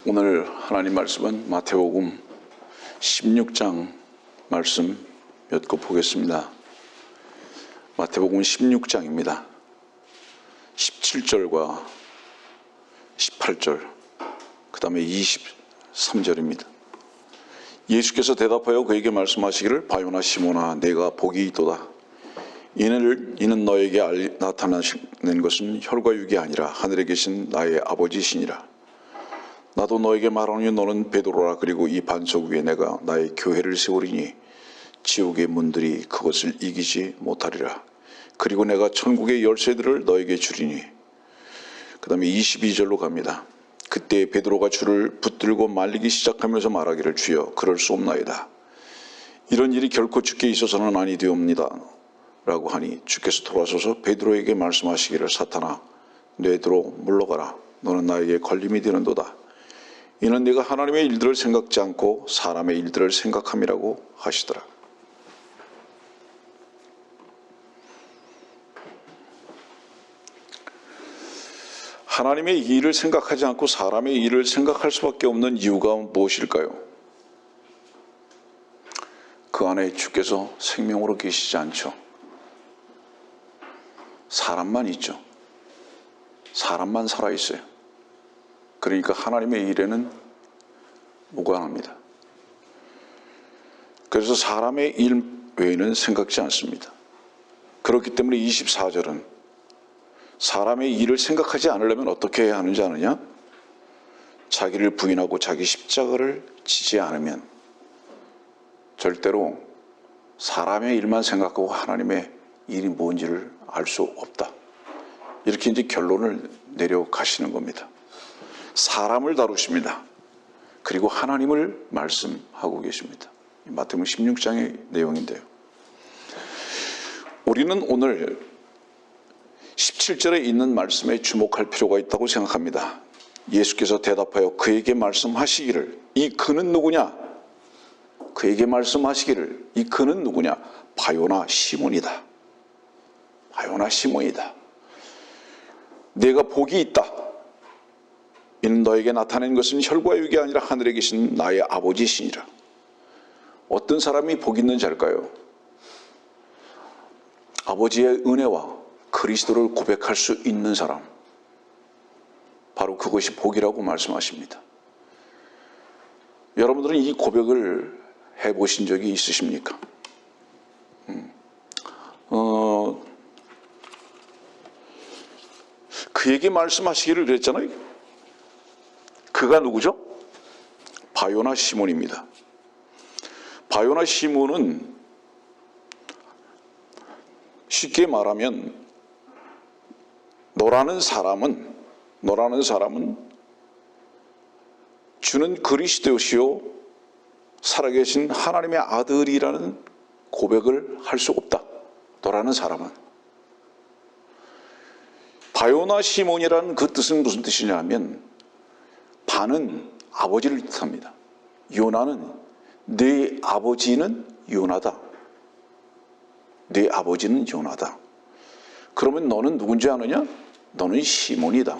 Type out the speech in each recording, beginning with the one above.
오늘 하나님 말씀은 마태복음 16장 말씀 몇 거 보겠습니다. 마태복음 16장입니다. 17절과 18절, 그 다음에 23절입니다. 예수께서 대답하여 그에게 말씀하시기를, 바요나 시몬아, 내가 복이 있도다. 이는 너에게 나타나는 것은 혈과 육이 아니라 하늘에 계신 나의 아버지시니라. 나도 너에게 말하노니 너는 베드로라. 그리고 이 반석 위에 내가 나의 교회를 세우리니 지옥의 문들이 그것을 이기지 못하리라. 그리고 내가 천국의 열쇠들을 너에게 주리니. 그 다음에 22절로 갑니다. 그때 베드로가 주를 붙들고 말리기 시작하면서 말하기를, 주여 그럴 수 없나이다. 이런 일이 결코 주께 있어서는 아니되옵니다 라고 하니, 주께서 돌아서서 베드로에게 말씀하시기를, 사탄아 뇌들어 물러가라. 너는 나에게 걸림이 되는도다. 이는 네가 하나님의 일들을 생각지 않고 사람의 일들을 생각함이라고 하시더라. 하나님의 일을 생각하지 않고 사람의 일을 생각할 수밖에 없는 이유가 무엇일까요? 그 안에 주께서 생명으로 계시지 않죠. 사람만 있죠. 사람만 살아있어요. 그러니까 하나님의 일에는 무관합니다. 그래서 사람의 일 외에는 생각지 않습니다. 그렇기 때문에 24절은 사람의 일을 생각하지 않으려면 어떻게 해야 하는지 아느냐? 자기를 부인하고 자기 십자가를 지지 않으면 절대로 사람의 일만 생각하고 하나님의 일이 뭔지를 알 수 없다. 이렇게 이제 결론을 내려가시는 겁니다. 사람을 다루십니다. 그리고 하나님을 말씀하고 계십니다. 마태복음 16장의 내용인데요. 우리는 오늘 17절에 있는 말씀에 주목할 필요가 있다고 생각합니다. 예수께서 대답하여 그에게 말씀하시기를, 이 그는 누구냐? 그에게 말씀하시기를, 이 그는 누구냐? 바요나 시몬이다. 바요나 시몬이다. 내가 복이 있다. 이는 너에게 나타낸 것은 혈과 육이 아니라 하늘에 계신 나의 아버지시니라. 어떤 사람이 복 있는 자일까요? 아버지의 은혜와 그리스도를 고백할 수 있는 사람, 바로 그것이 복이라고 말씀하십니다. 여러분들은 이 고백을 해보신 적이 있으십니까? 그에게 말씀하시기를 그랬잖아요. 그가 누구죠? 바요나 시몬입니다. 바요나 시몬은 쉽게 말하면 너라는 사람은 주는 그리스도시요 살아계신 하나님의 아들이라는 고백을 할 수 없다. 너라는 사람은. 바요나 시몬이라는 그 뜻은 무슨 뜻이냐면, 바는 아버지를 뜻합니다. 요나는 네 아버지는 요나다. 네 아버지는 요나다. 그러면 너는 누군지 아느냐? 너는 시몬이다.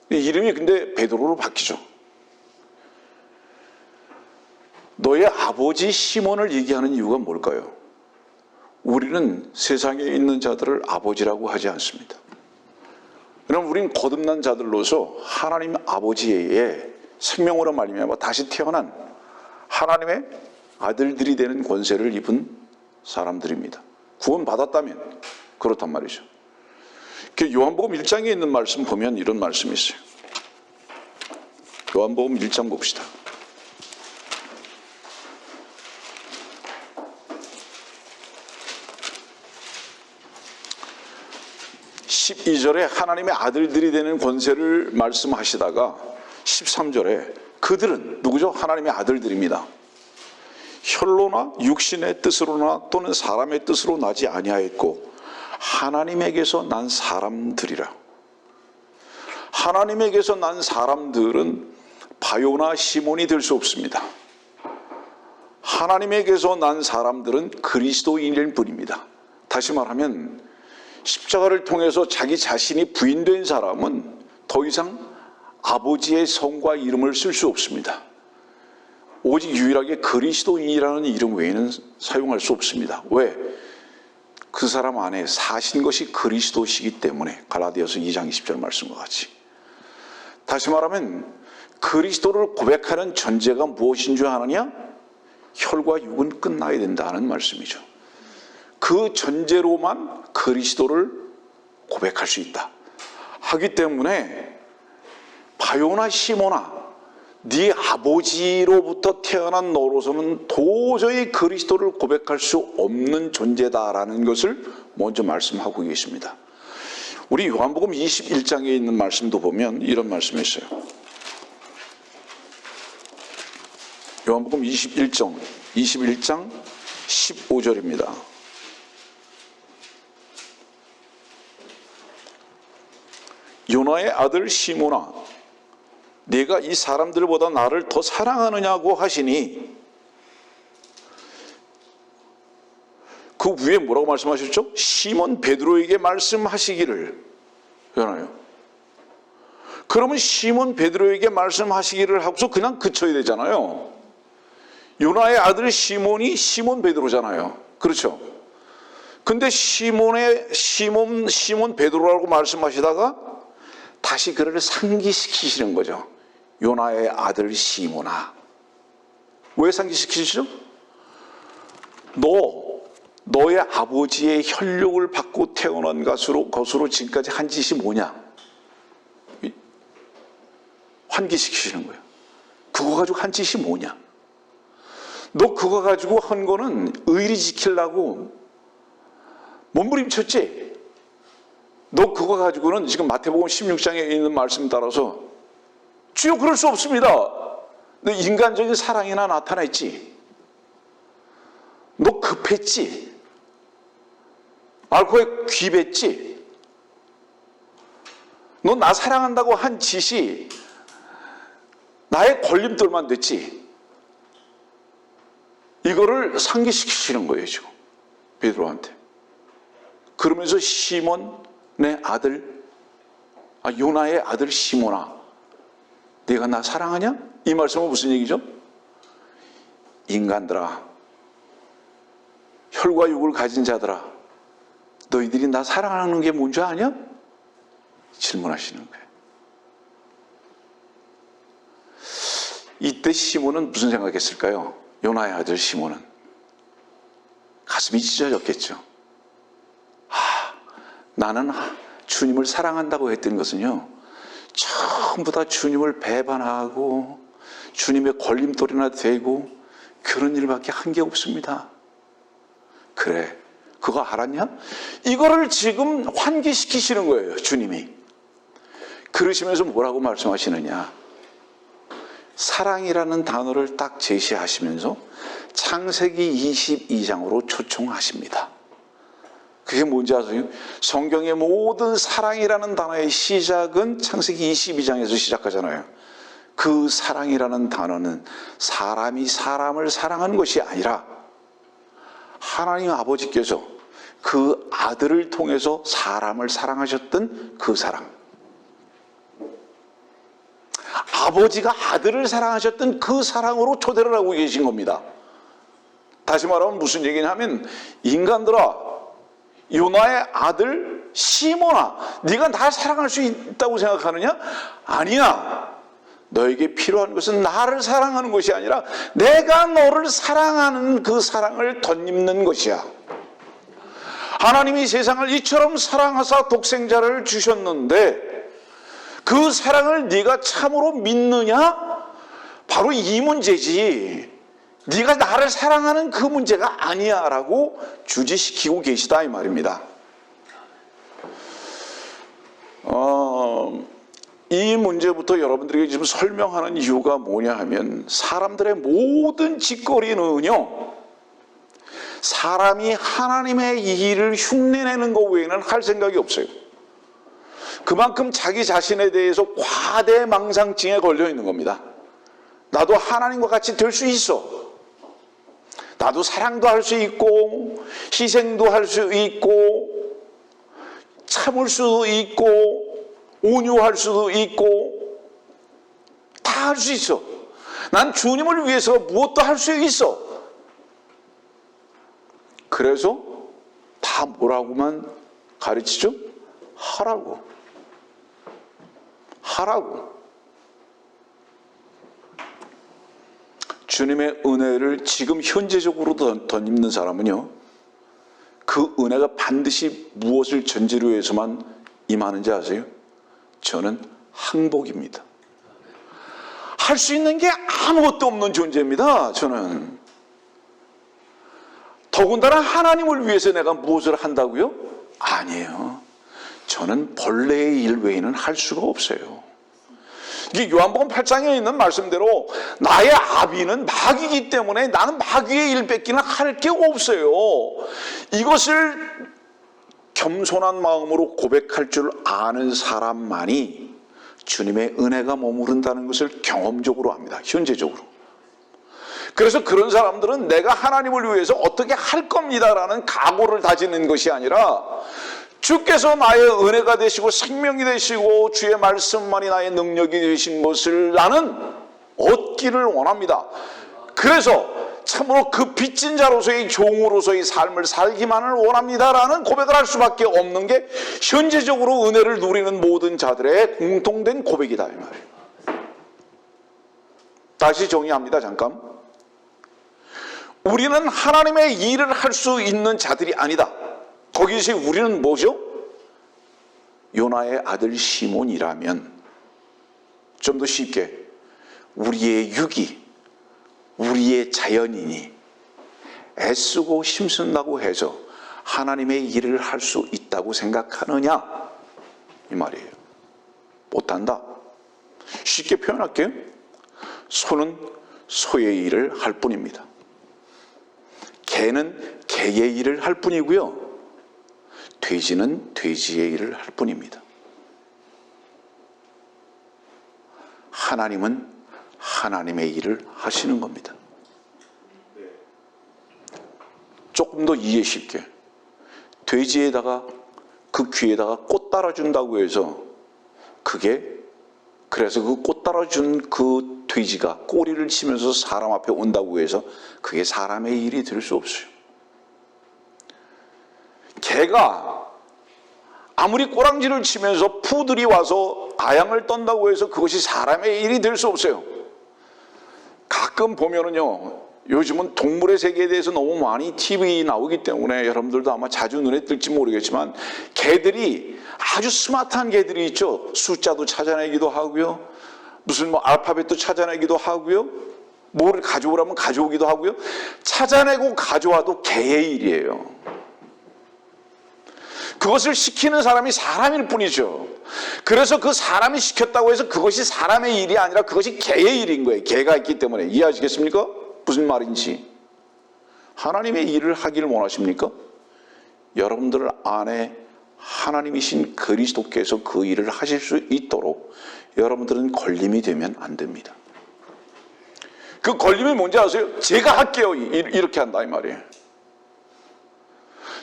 이름이 근데 베드로로 바뀌죠. 너의 아버지 시몬을 얘기하는 이유가 뭘까요? 우리는 세상에 있는 자들을 아버지라고 하지 않습니다. 그럼 우린 거듭난 자들로서 하나님 아버지의 생명으로 말미암아 다시 태어난 하나님의 아들들이 되는 권세를 입은 사람들입니다. 구원받았다면 그렇단 말이죠. 요한복음 1장에 있는 말씀 보면 이런 말씀이 있어요. 요한복음 1장 봅시다. 12절에 하나님의 아들들이 되는 권세를 말씀하시다가 13절에 그들은 누구죠? 하나님의 아들들입니다. 혈로나 육신의 뜻으로나 또는 사람의 뜻으로 나지 아니하였고 하나님에게서 난 사람들이라. 하나님에게서 난 사람들은 바요나 시몬이 될 수 없습니다. 하나님에게서 난 사람들은 그리스도인일 뿐입니다. 다시 말하면 십자가를 통해서 자기 자신이 부인된 사람은 더 이상 아버지의 성과 이름을 쓸 수 없습니다. 오직 유일하게 그리스도인이라는 이름 외에는 사용할 수 없습니다. 왜? 그 사람 안에 사신 것이 그리스도시기 때문에. 갈라디아서 2장 20절 말씀과 같이. 다시 말하면 그리스도를 고백하는 전제가 무엇인 줄 아느냐? 혈과 육은 끝나야 된다는 말씀이죠. 그 전제로만 그리스도를 고백할 수 있다 하기 때문에 바요나 시몬아, 네 아버지로부터 태어난 너로서는 도저히 그리스도를 고백할 수 없는 존재다라는 것을 먼저 말씀하고 계십니다. 우리 요한복음 21장에 있는 말씀도 보면 이런 말씀이 있어요. 요한복음 21장 15절입니다. 요나의 아들 시몬아, 네가 이 사람들보다 나를 더 사랑하느냐고 하시니, 그 위에 뭐라고 말씀하셨죠? 시몬 베드로에게 말씀하시기를. 그러나요? 그러면 시몬 베드로에게 말씀하시기를 하고서 그냥 그쳐야 되잖아요. 요나의 아들 시몬이 시몬 베드로잖아요. 그렇죠? 근데 시몬 베드로라고 말씀하시다가 다시 그를 상기시키시는 거죠. 요나의 아들 시몬아. 왜 상기시키시죠? 너의 아버지의 혈육을 받고 태어난 것으로 지금까지 한 짓이 뭐냐? 환기시키시는 거예요. 그거 가지고 한 짓이 뭐냐? 너 그거 가지고 한 거는 의리 지키려고 몸부림쳤지? 너 그거 가지고는 지금 마태복음 16장에 있는 말씀 따라서 주여 그럴 수 없습니다. 너 인간적인 사랑이나 나타냈지? 너 급했지? 알코올에 귀했지? 너 나 사랑한다고 한 짓이 나의 걸림돌만 됐지? 이거를 상기시키시는 거예요, 지금 베드로한테. 그러면서 시몬의 아들, 요나의 아들 시몬아, 네가 나 사랑하냐? 이 말씀은 무슨 얘기죠? 인간들아, 혈과 육을 가진 자들아, 너희들이 나 사랑하는 게 뭔지 아냐? 질문하시는 거예요. 이때 시몬은 무슨 생각했을까요? 요나의 아들 시몬은 가슴이 찢어졌겠죠. 나는 주님을 사랑한다고 했던 것은요, 전부 다 주님을 배반하고 주님의 걸림돌이나 되고 그런 일밖에 한 게 없습니다. 그래, 그거 알았냐? 이거를 지금 환기시키시는 거예요, 주님이. 그러시면서 뭐라고 말씀하시느냐? 사랑이라는 단어를 딱 제시하시면서 창세기 22장으로 초청하십니다. 그게 뭔지 아세요? 성경의 모든 사랑이라는 단어의 시작은 창세기 22장에서 시작하잖아요. 그 사랑이라는 단어는 사람이 사람을 사랑하는 것이 아니라 하나님 아버지께서 그 아들을 통해서 사람을 사랑하셨던 그 사랑. 아버지가 아들을 사랑하셨던 그 사랑으로 초대를 하고 계신 겁니다. 다시 말하면 무슨 얘기냐면, 인간들아, 요나의 아들 시몬아, 네가 날 사랑할 수 있다고 생각하느냐? 아니야. 너에게 필요한 것은 나를 사랑하는 것이 아니라 내가 너를 사랑하는 그 사랑을 덧입는 것이야. 하나님이 세상을 이처럼 사랑하사 독생자를 주셨는데 그 사랑을 네가 참으로 믿느냐? 바로 이 문제지. 네가 나를 사랑하는 그 문제가 아니야 라고 주지시키고 계시다 이 말입니다. 이 문제부터 여러분들에게 지금 설명하는 이유가 뭐냐 하면, 사람들의 모든 짓거리는요, 사람이 하나님의 일을 흉내내는 것 외에는 할 생각이 없어요. 그만큼 자기 자신에 대해서 과대망상증에 걸려 있는 겁니다. 나도 하나님과 같이 될 수 있어. 나도 사랑도 할 수 있고 희생도 할 수 있고 참을 수도 있고 온유할 수도 있고 다 할 수 있어. 난 주님을 위해서 무엇도 할 수 있어. 그래서 다 뭐라고만 가르치죠? 하라고. 하라고. 주님의 은혜를 지금 현재적으로 덧입는 사람은요, 그 은혜가 반드시 무엇을 전제로 해서만 임하는지 아세요? 저는 항복입니다. 할 수 있는 게 아무것도 없는 존재입니다. 저는. 더군다나 하나님을 위해서 내가 무엇을 한다고요? 아니에요. 저는 본래의 일 외에는 할 수가 없어요. 이게 요한복음 8장에 있는 말씀대로 나의 아비는 마귀이기 때문에 나는 마귀의 일 뺏기는 할 게 없어요. 이것을 겸손한 마음으로 고백할 줄 아는 사람만이 주님의 은혜가 머무른다는 것을 경험적으로 압니다. 현재적으로. 그래서 그런 사람들은 내가 하나님을 위해서 어떻게 할 겁니다라는 각오를 다지는 것이 아니라 주께서 나의 은혜가 되시고 생명이 되시고 주의 말씀만이 나의 능력이 되신 것을 나는 얻기를 원합니다. 그래서 참으로 그 빚진 자로서의 종으로서의 삶을 살기만을 원합니다라는 고백을 할 수밖에 없는 게 현재적으로 은혜를 누리는 모든 자들의 공통된 고백이다, 이 말이에요. 다시 정의합니다. 잠깐. 우리는 하나님의 일을 할 수 있는 자들이 아니다. 거기서 우리는 뭐죠? 요나의 아들 시몬이라면 좀 더 쉽게 우리의 육이, 우리의 자연인이 애쓰고 힘쓴다고 해서 하나님의 일을 할 수 있다고 생각하느냐? 이 말이에요. 못한다. 쉽게 표현할게요. 소는 소의 일을 할 뿐입니다. 개는 개의 일을 할 뿐이고요. 돼지는 돼지의 일을 할 뿐입니다. 하나님은 하나님의 일을 하시는 겁니다. 조금 더 이해 쉽게. 돼지에다가 그 귀에다가 꽃 달아준다고 해서 그래서 그 꽃 달아준 그 돼지가 꼬리를 치면서 사람 앞에 온다고 해서 그게 사람의 일이 될 수 없어요. 개가 아무리 꼬랑지를 치면서 푸들이 와서 아양을 떤다고 해서 그것이 사람의 일이 될 수 없어요. 가끔 보면은요, 요즘은 동물의 세계에 대해서 너무 많이 TV 나오기 때문에 여러분들도 아마 자주 눈에 뜰지 모르겠지만 개들이 아주 스마트한 개들이 있죠. 숫자도 찾아내기도 하고요. 무슨 알파벳도 찾아내기도 하고요. 뭐를 가져오라면 가져오기도 하고요. 찾아내고 가져와도 개의 일이에요. 그것을 시키는 사람이 사람일 뿐이죠. 그래서 그 사람이 시켰다고 해서 그것이 사람의 일이 아니라 그것이 개의 일인 거예요. 개가 있기 때문에. 이해하시겠습니까? 무슨 말인지. 하나님의 일을 하기를 원하십니까? 여러분들 안에 하나님이신 그리스도께서 그 일을 하실 수 있도록 여러분들은 걸림이 되면 안 됩니다. 그 걸림이 뭔지 아세요? 제가 할게요. 이렇게 한다 이 말이에요.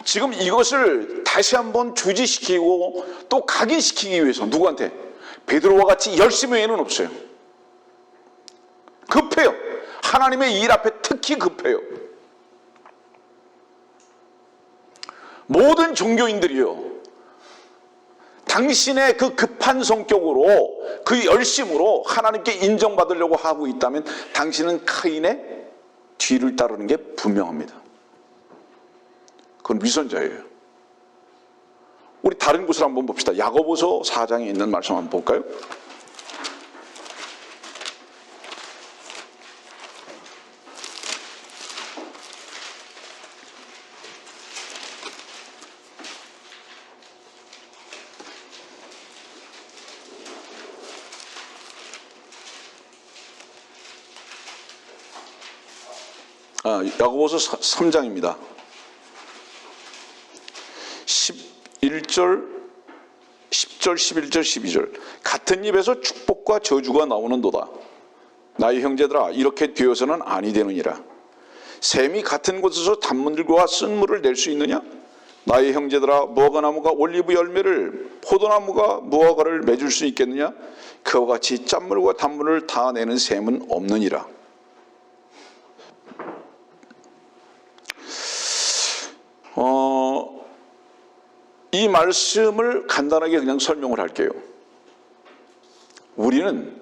지금 이것을 다시 한번 주지시키고 또 각인시키기 위해서 누구한테? 베드로와 같이 열심히 외에는 없어요. 급해요. 하나님의 일 앞에 특히 급해요. 모든 종교인들이요, 당신의 그 급한 성격으로 그 열심으로 하나님께 인정받으려고 하고 있다면 당신은 카인의 뒤를 따르는 게 분명합니다. 그건 위선자예요. 우리 다른 곳을 한번 봅시다. 야고보서 4장에 있는 말씀 한번 볼까요? 야고보서 3장입니다. 11절, 10절, 11절, 12절. 같은 입에서 축복과 저주가 나오는도다. 나의 형제들아, 이렇게 되어서는 아니 되느니라. 샘이 같은 곳에서 단물과 쓴물을 낼 수 있느냐? 나의 형제들아, 무화과나무가 올리브 열매를, 포도나무가 무화과를 맺을 수 있겠느냐? 그와 같이 짠물과 단물을 다 내는 셈은 없느니라. 이 말씀을 간단하게 그냥 설명을 할게요. 우리는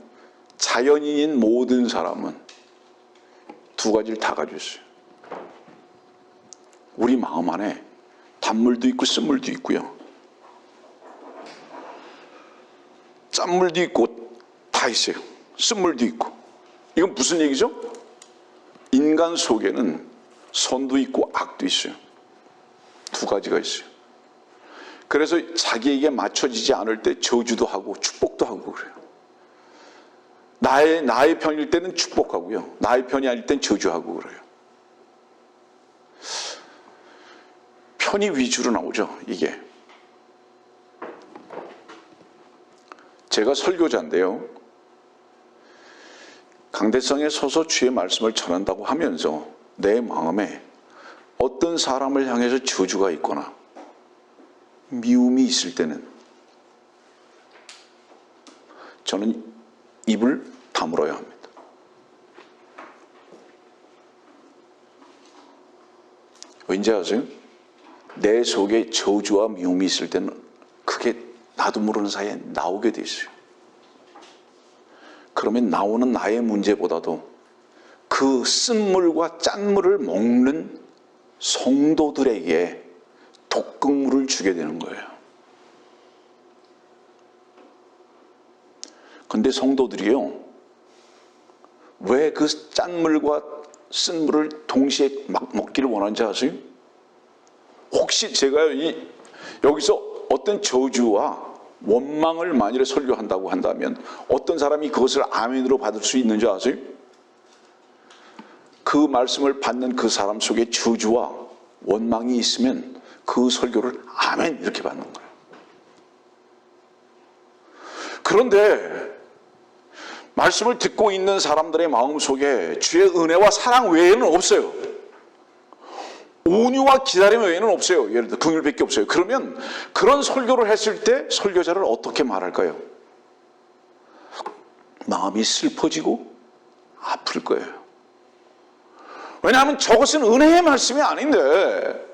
자연인인 모든 사람은 두 가지를 다 가지고 있어요. 우리 마음 안에 단물도 있고 쓴물도 있고요. 짠물도 있고 다 있어요. 쓴물도 있고. 이건 무슨 얘기죠? 인간 속에는 선도 있고 악도 있어요. 두 가지가 있어요. 그래서 자기에게 맞춰지지 않을 때 저주도 하고 축복도 하고 그래요. 나의 편일 때는 축복하고요. 나의 편이 아닐 땐 저주하고 그래요. 편이 위주로 나오죠, 이게. 제가 설교자인데요. 강대상에 서서 주의 말씀을 전한다고 하면서 내 마음에 어떤 사람을 향해서 저주가 있거나 미움이 있을 때는 저는 입을 다물어야 합니다. 왠지 아세요? 내 속에 저주와 미움이 있을 때는 그게 나도 모르는 사이에 나오게 돼 있어요. 그러면 나오는 나의 문제보다도 그 쓴물과 짠물을 먹는 성도들에게 독극물을 주게 되는 거예요. 근데 성도들이요, 왜 그 짠물과 쓴물을 동시에 막 먹기를 원하는지 아세요? 혹시 제가 여기서 어떤 저주와 원망을 만일에 설교한다고 한다면 어떤 사람이 그것을 아멘으로 받을 수 있는지 아세요? 그 말씀을 받는 그 사람 속에 저주와 원망이 있으면 그 설교를 아멘 이렇게 받는 거예요. 그런데 말씀을 듣고 있는 사람들의 마음속에 주의 은혜와 사랑 외에는 없어요. 온유와 기다림 외에는 없어요. 예를 들어 긍휼밖에 없어요. 그러면 그런 설교를 했을 때 설교자를 어떻게 말할까요? 마음이 슬퍼지고 아플 거예요. 왜냐하면 저것은 은혜의 말씀이 아닌데,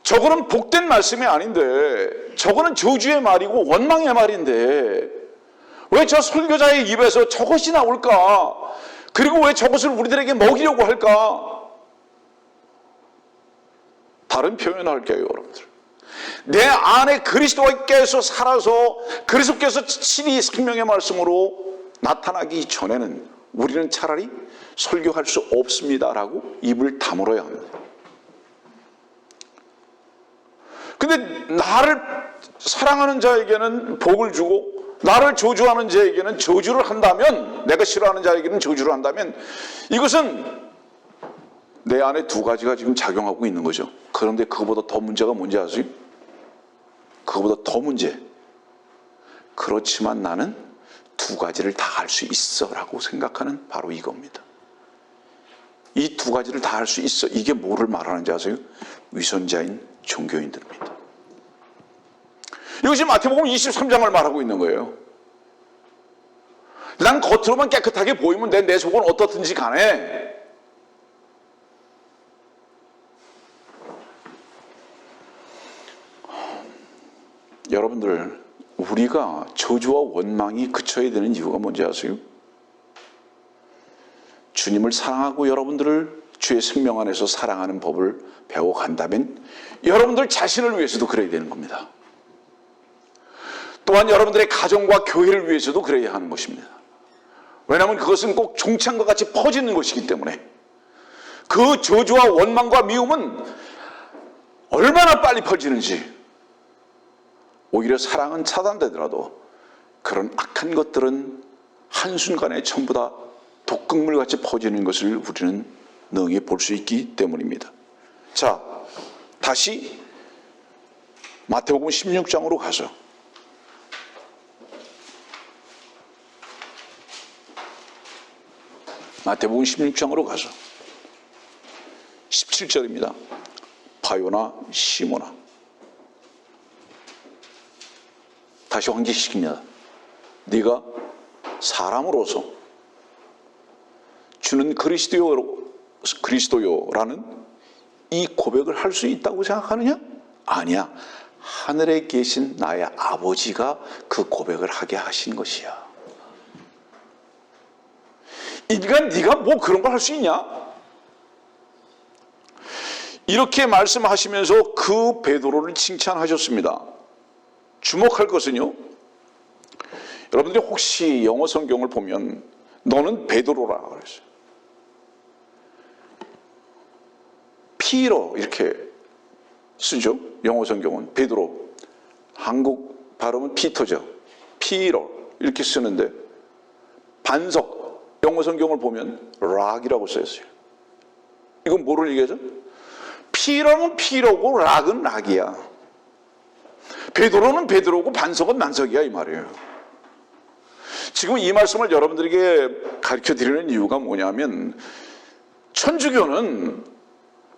저거는 복된 말씀이 아닌데, 저거는 저주의 말이고 원망의 말인데 왜 저 설교자의 입에서 저것이 나올까? 그리고 왜 저것을 우리들에게 먹이려고 할까? 다른 표현을 할게요, 여러분들. 내 안에 그리스도께서 살아서 그리스도께서 친히 생명의 말씀으로 나타나기 전에는 우리는 차라리 설교할 수 없습니다라고 입을 다물어야 합니다. 근데 나를 사랑하는 자에게는 복을 주고 나를 저주하는 자에게는 저주를 한다면, 내가 싫어하는 자에게는 저주를 한다면 이것은 내 안에 두 가지가 지금 작용하고 있는 거죠. 그런데 그거보다 더 문제가 뭔지 아세요? 그거보다 더 문제. 그렇지만 나는 두 가지를 다 할 수 있어 라고 생각하는 바로 이겁니다. 이 두 가지를 다 할 수 있어. 이게 뭐를 말하는지 아세요? 위선자인 종교인들입니다. 이것이 마태복음 23장을 말하고 있는 거예요. 난 겉으로만 깨끗하게 보이면 내 속은 어떻든지 간에 여러분들, 우리가 저주와 원망이 그쳐야 되는 이유가 뭔지 아세요? 주님을 사랑하고 여러분들을 주의 생명 안에서 사랑하는 법을 배워간다면 여러분들 자신을 위해서도 그래야 되는 겁니다. 또한 여러분들의 가정과 교회를 위해서도 그래야 하는 것입니다. 왜냐하면 그것은 꼭 종창과 같이 퍼지는 것이기 때문에 그 저주와 원망과 미움은 얼마나 빨리 퍼지는지, 오히려 사랑은 차단되더라도 그런 악한 것들은 한순간에 전부 다 독극물같이 퍼지는 것을 우리는 능히 볼 수 있기 때문입니다. 자, 다시 마태복음 16장으로 가서 마태복음 16장으로 가서 17절입니다. 바요나 시모나. 다시 환기시킵니다. 네가 사람으로서 주는 그리스도요라는 이 고백을 할 수 있다고 생각하느냐? 아니야. 하늘에 계신 나의 아버지가 그 고백을 하게 하신 것이야. 인간 네가 뭐 그런 걸 할 수 있냐? 이렇게 말씀하시면서 그 베드로를 칭찬하셨습니다. 주목할 것은요, 여러분들이 혹시 영어 성경을 보면 너는 베드로라 그랬어요. 피로 이렇게 쓰죠. 영어 성경은 베드로, 한국 발음은 피터죠. 피로 이렇게 쓰는데 반석, 영어 성경을 보면 락이라고 써있어요. 이건 뭐를 얘기하죠? 피로는 피로고 락은 락이야. 베드로는 베드로고 반석은 반석이야 이 말이에요. 지금 이 말씀을 여러분들에게 가르쳐 드리는 이유가 뭐냐면 천주교는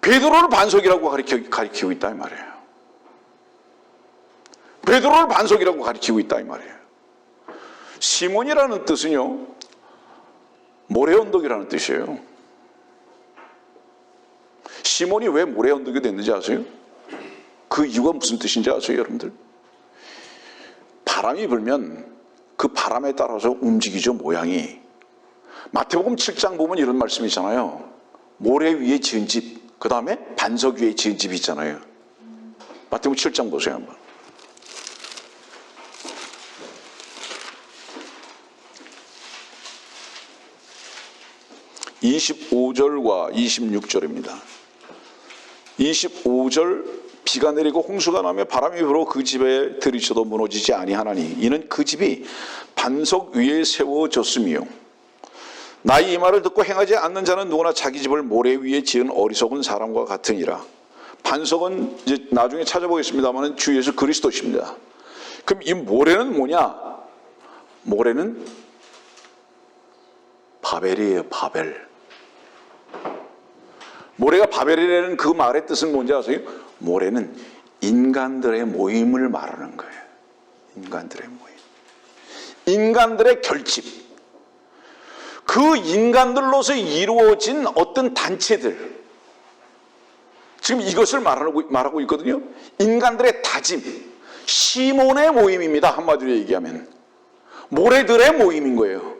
베드로를 반석이라고 가르치고 있다 이 말이에요. 베드로를 반석이라고 가르치고 있다 이 말이에요. 시몬이라는 뜻은요, 모래언덕이라는 뜻이에요. 시몬이 왜 모래언덕이 됐는지 아세요? 그 이유가 무슨 뜻인지 아세요, 여러분들? 바람이 불면 그 바람에 따라서 움직이죠, 모양이. 마태복음 7장 보면 이런 말씀이 있잖아요. 모래 위에 지은 집, 그 다음에 반석 위에 지은 집이 있잖아요. 마태복음 7장 보세요 한번. (25절과 26절입니다) 25절, 비가 내리고 홍수가 나며 바람이 불어 그 집에 들이쳐도 무너지지 아니하나니 이는 그 집이 반석 위에 세워졌음이요 나의 이 말을 듣고 행하지 않는 자는 누구나 자기 집을 모래 위에 지은 어리석은 사람과 같으니라. 반석은 이제 나중에 찾아보겠습니다만 주 예수 그리스도십니다. 그럼 이 모래는 뭐냐? 모래는 바벨이에요. 바벨. 모래가 바벨이라는 그 말의 뜻은 뭔지 아세요? 모래는 인간들의 모임을 말하는 거예요. 인간들의 모임. 인간들의 결집. 그 인간들로서 이루어진 어떤 단체들. 지금 이것을 말하고 있거든요. 인간들의 다짐. 시몬의 모임입니다. 한마디로 얘기하면. 모래들의 모임인 거예요.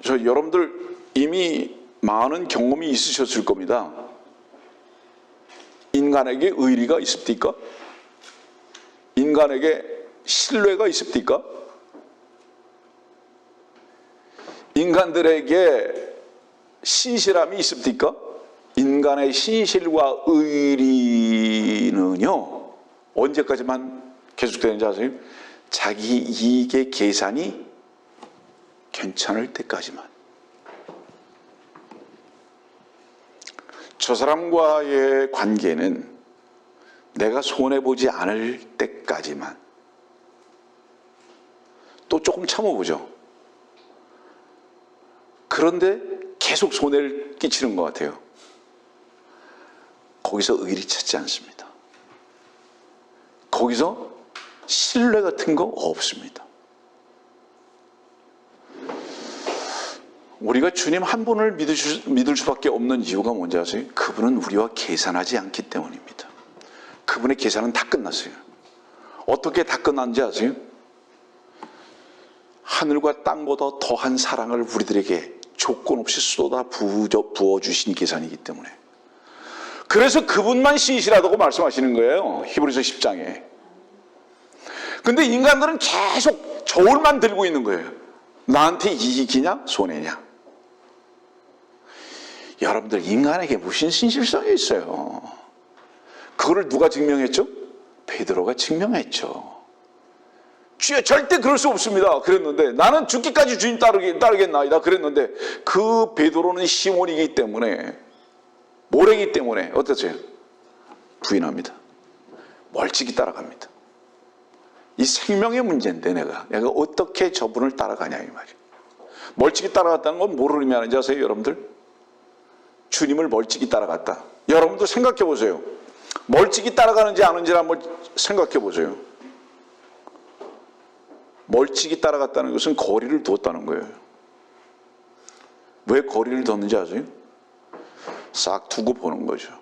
여러분들 이미 많은 경험이 있으셨을 겁니다. 인간에게 의리가 있습니까? 인간에게 신뢰가 있습니까? 인간들에게 신실함이 있습니까? 인간의 신실과 의리는요, 언제까지만 계속되는지 아세요? 자기 이익의 계산이 괜찮을 때까지만. 저 사람과의 관계는 내가 손해보지 않을 때까지만. 또 조금 참아보죠. 그런데 계속 손해를 끼치는 것 같아요. 거기서 의리 찾지 않습니다. 거기서 신뢰 같은 거 없습니다. 우리가 주님 한 분을 믿을 수밖에 없는 이유가 뭔지 아세요? 그분은 우리와 계산하지 않기 때문입니다. 그분의 계산은 다 끝났어요. 어떻게 다 끝났는지 아세요? 하늘과 땅보다 더한 사랑을 우리들에게 조건 없이 쏟아 부어주신 계산이기 때문에. 그래서 그분만 신실하다고 말씀하시는 거예요. 히브리서 10장에. 근데 인간들은 계속 저울만 들고 있는 거예요. 나한테 이익이냐 손해냐. 여러분들 인간에게 무슨 신실성이 있어요. 그거를 누가 증명했죠? 베드로가 증명했죠. 주여 절대 그럴 수 없습니다. 그랬는데 나는 죽기까지 주님 따르겠나이다. 그랬는데 그 베드로는 시몬이기 때문에, 모래이기 때문에 어떠세요? 부인합니다. 멀찍이 따라갑니다. 이 생명의 문제인데 내가 어떻게 저분을 따라가냐 이 말이에요. 멀찍이 따라갔다는 건 뭐를 의미하는지 아세요 여러분들? 주님을 멀찍이 따라갔다. 여러분도 생각해 보세요. 멀찍이 따라가는지 아는지를 한번 생각해 보세요. 멀찍이 따라갔다는 것은 거리를 두었다는 거예요. 왜 거리를 뒀는지 아세요? 싹 두고 보는 거죠.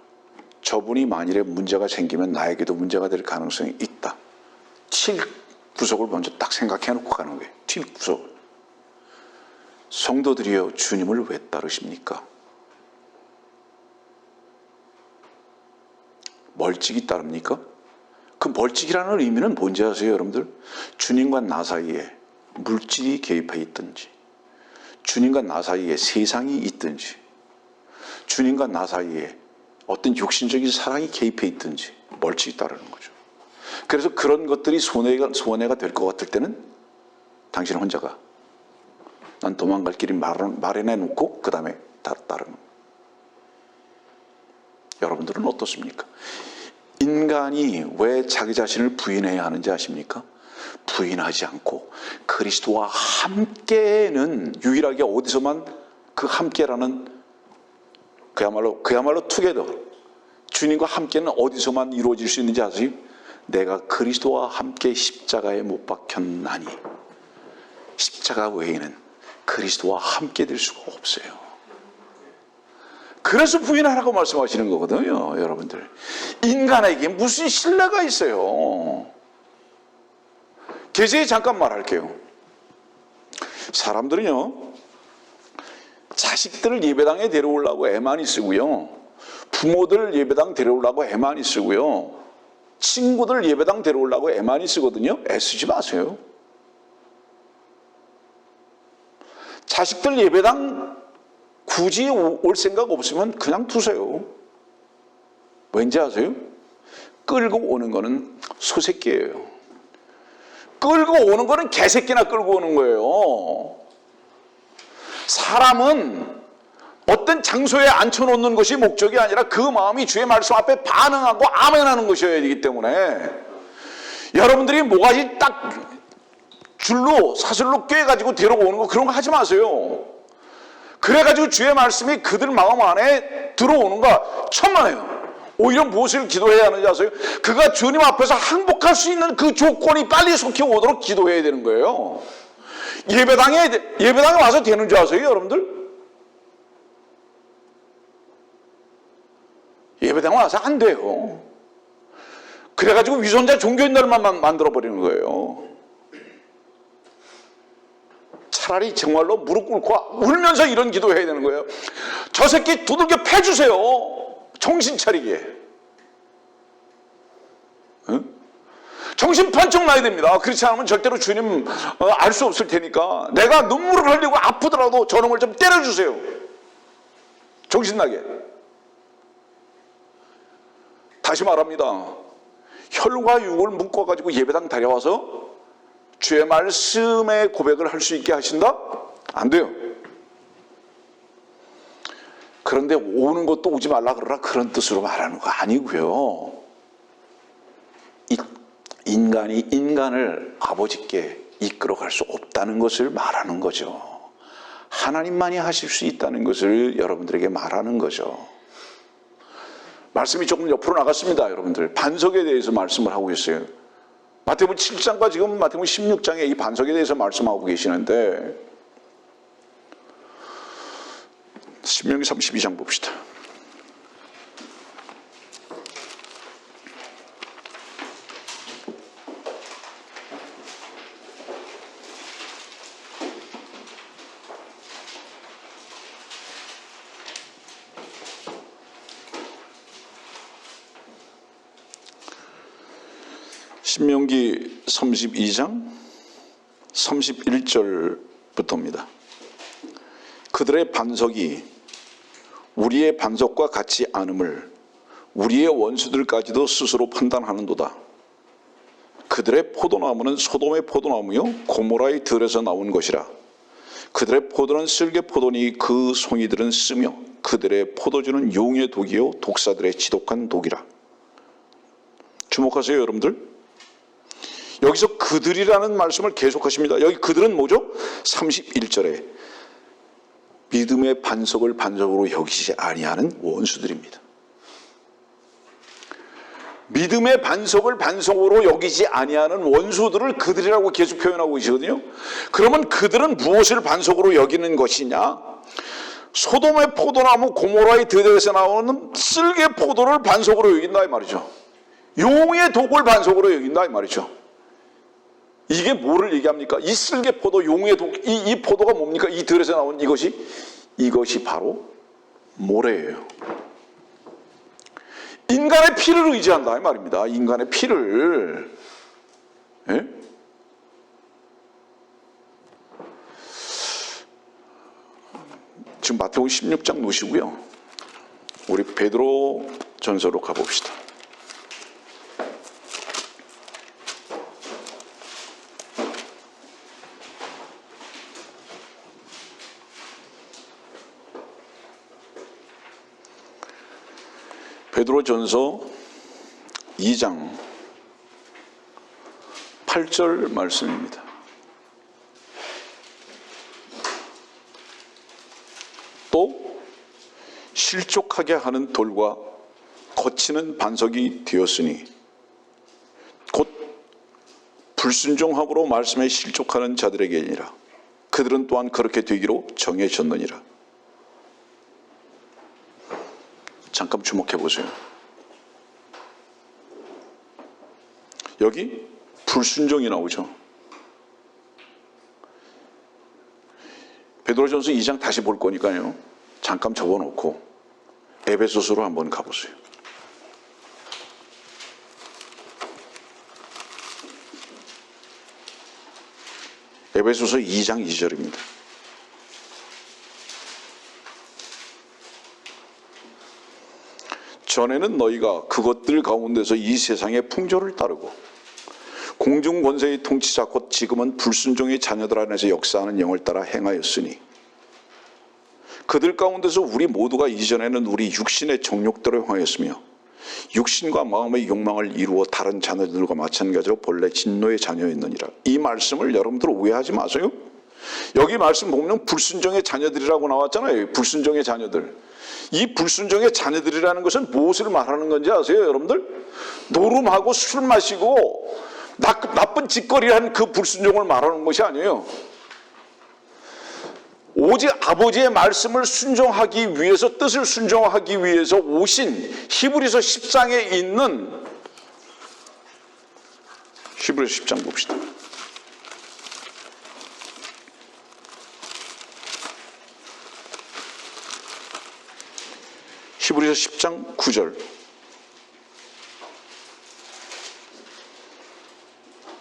저분이 만일에 문제가 생기면 나에게도 문제가 될 가능성이 있다. 칠 구석을 먼저 딱 생각해 놓고 가는 거예요. 칠 구석을. 성도들이여, 주님을 왜 따르십니까? 멀찍이 따릅니까? 그 멀찍이라는 의미는 뭔지 아세요, 여러분들? 주님과 나 사이에 물질이 개입해 있든지, 주님과 나 사이에 세상이 있든지, 주님과 나 사이에 어떤 육신적인 사랑이 개입해 있든지 멀찍이 따르는 거죠. 그래서 그런 것들이 손해가 될 것 같을 때는 당신 혼자가, 난 도망갈 길이 마련해 놓고 그 다음에 따르는 거예요. 여러분들은 어떻습니까? 인간이 왜 자기 자신을 부인해야 하는지 아십니까? 부인하지 않고 그리스도와 함께는 유일하게 어디서만 그 함께라는 그야말로 투게더, 주님과 함께는 어디서만 이루어질 수 있는지 아세요? 내가 그리스도와 함께 십자가에 못 박혔나니, 십자가 외에는 그리스도와 함께 될 수가 없어요. 그래서 부인하라고 말씀하시는 거거든요, 여러분들. 인간에게 무슨 신뢰가 있어요? 계시에 잠깐 말할게요. 사람들은요, 자식들을 예배당에 데려오려고 애많이 쓰고요, 부모들 예배당 데려오려고 애많이 쓰고요, 친구들 예배당 데려오려고 애많이 쓰거든요. 애쓰지 마세요. 자식들 예배당 굳이 올 생각 없으면 그냥 두세요. 왠지 아세요? 끌고 오는 거는 소새끼예요. 끌고 오는 거는 개새끼나 끌고 오는 거예요. 사람은 어떤 장소에 앉혀놓는 것이 목적이 아니라 그 마음이 주의 말씀 앞에 반응하고 아멘하는 것이어야 되기 때문에, 여러분들이 뭐가지 딱 줄로 사슬로 꿰가지고 데려오는 거, 그런 거 하지 마세요. 그래가지고 주의 말씀이 그들 마음 안에 들어오는가 천만에요. 오히려 무엇을 기도해야 하는지 아세요? 그가 주님 앞에서 항복할 수 있는 그 조건이 빨리 속히 오도록 기도해야 되는 거예요. 예배당에 와서 되는 줄 아세요, 여러분들? 예배당에 와서 안 돼요. 그래가지고 위선자 종교인들만 만들어버리는 거예요. 차라리 정말로 무릎 꿇고 울면서 이런 기도해야 되는 거예요. 저 새끼 두들겨 패주세요. 정신 차리게. 응? 정신 번쩍 나야 됩니다. 그렇지 않으면 절대로 주님 알 수 없을 테니까, 내가 눈물을 흘리고 아프더라도 저놈을 좀 때려주세요. 정신나게. 다시 말합니다. 혈과 육을 묶어가지고 예배당 다녀와서 주의 말씀의 고백을 할 수 있게 하신다? 안 돼요. 그런데 오는 것도 오지 말라 그러라, 그런 뜻으로 말하는 거 아니고요. 인간이 인간을 아버지께 이끌어갈 수 없다는 것을 말하는 거죠. 하나님만이 하실 수 있다는 것을 여러분들에게 말하는 거죠. 말씀이 조금 옆으로 나갔습니다, 여러분들. 반석에 대해서 말씀을 하고 있어요. 마태복음 7장과 지금 마태복음 16장에 이 반석에 대해서 말씀하고 계시는데, 신명기 32장 봅시다. 신명기 32장 31절부터입니다. 그들의 반석이 우리의 반석과 같지 않음을 우리의 원수들까지도 스스로 판단하는도다. 그들의 포도나무는 소돔의 포도나무요 고모라의 들에서 나온 것이라. 그들의 포도는 쓸개 포도니 그 송이들은 쓰며 그들의 포도주는 용의 독이요 독사들의 지독한 독이라. 주목하세요, 여러분들. 여기서 그들이라는 말씀을 계속하십니다. 여기 그들은 뭐죠? 31절에 믿음의 반석을 반석으로 여기지 아니하는 원수들입니다. 믿음의 반석을 반석으로 여기지 아니하는 원수들을 그들이라고 계속 표현하고 계시거든요. 그러면 그들은 무엇을 반석으로 여기는 것이냐? 소돔의 포도나무 고모라의 들에서 나오는 쓸개 포도를 반석으로 여긴다 이 말이죠. 용의 독을 반석으로 여긴다 이 말이죠. 이게 뭐를 얘기합니까? 이 쓸개 포도, 용의 독, 이 포도가 뭡니까? 이 들에서 나온 이것이 바로 모래예요. 인간의 피를 의지한다 이 말입니다. 인간의 피를. 예? 지금 마태복음 16장 놓으시고요. 우리 베드로 전서로 가봅시다. 베드로 전서 2장 8절 말씀입니다. 또 실족하게 하는 돌과 거치는 반석이 되었으니 곧 불순종함으로 말씀에 실족하는 자들에게니라. 그들은 또한 그렇게 되기로 정해졌느니라. 잠깐 주목해 보세요. 여기 불순종이 나오죠. 베드로전서 2장 다시 볼 거니까요. 잠깐 접어놓고 에베소서로 한번 가보세요. 에베소서 2장 2절입니다. 전에는 너희가 그것들 가운데서 이 세상의 풍조를 따르고 공중 권세의 통치자 곧 지금은 불순종의 자녀들 안에서 역사하는 영을 따라 행하였으니 그들 가운데서 우리 모두가 이전에는 우리 육신의 정욕대로 행하였으며 육신과 마음의 욕망을 이루어 다른 자녀들과 마찬가지로 본래 진노의 자녀였느니라. 이 말씀을 여러분들 오해하지 마세요. 여기 말씀 보면 불순종의 자녀들이라고 나왔잖아요. 불순종의 자녀들. 이 불순종의 자녀들이라는 것은 무엇을 말하는 건지 아세요, 여러분들? 노름하고 술 마시고 나쁜 짓거리한 그 불순종을 말하는 것이 아니에요. 오직 아버지의 말씀을 순종하기 위해서, 뜻을 순종하기 위해서 오신 히브리서 10장에 있는 히브리서 10장 봅시다. 히브리서 10장 9절.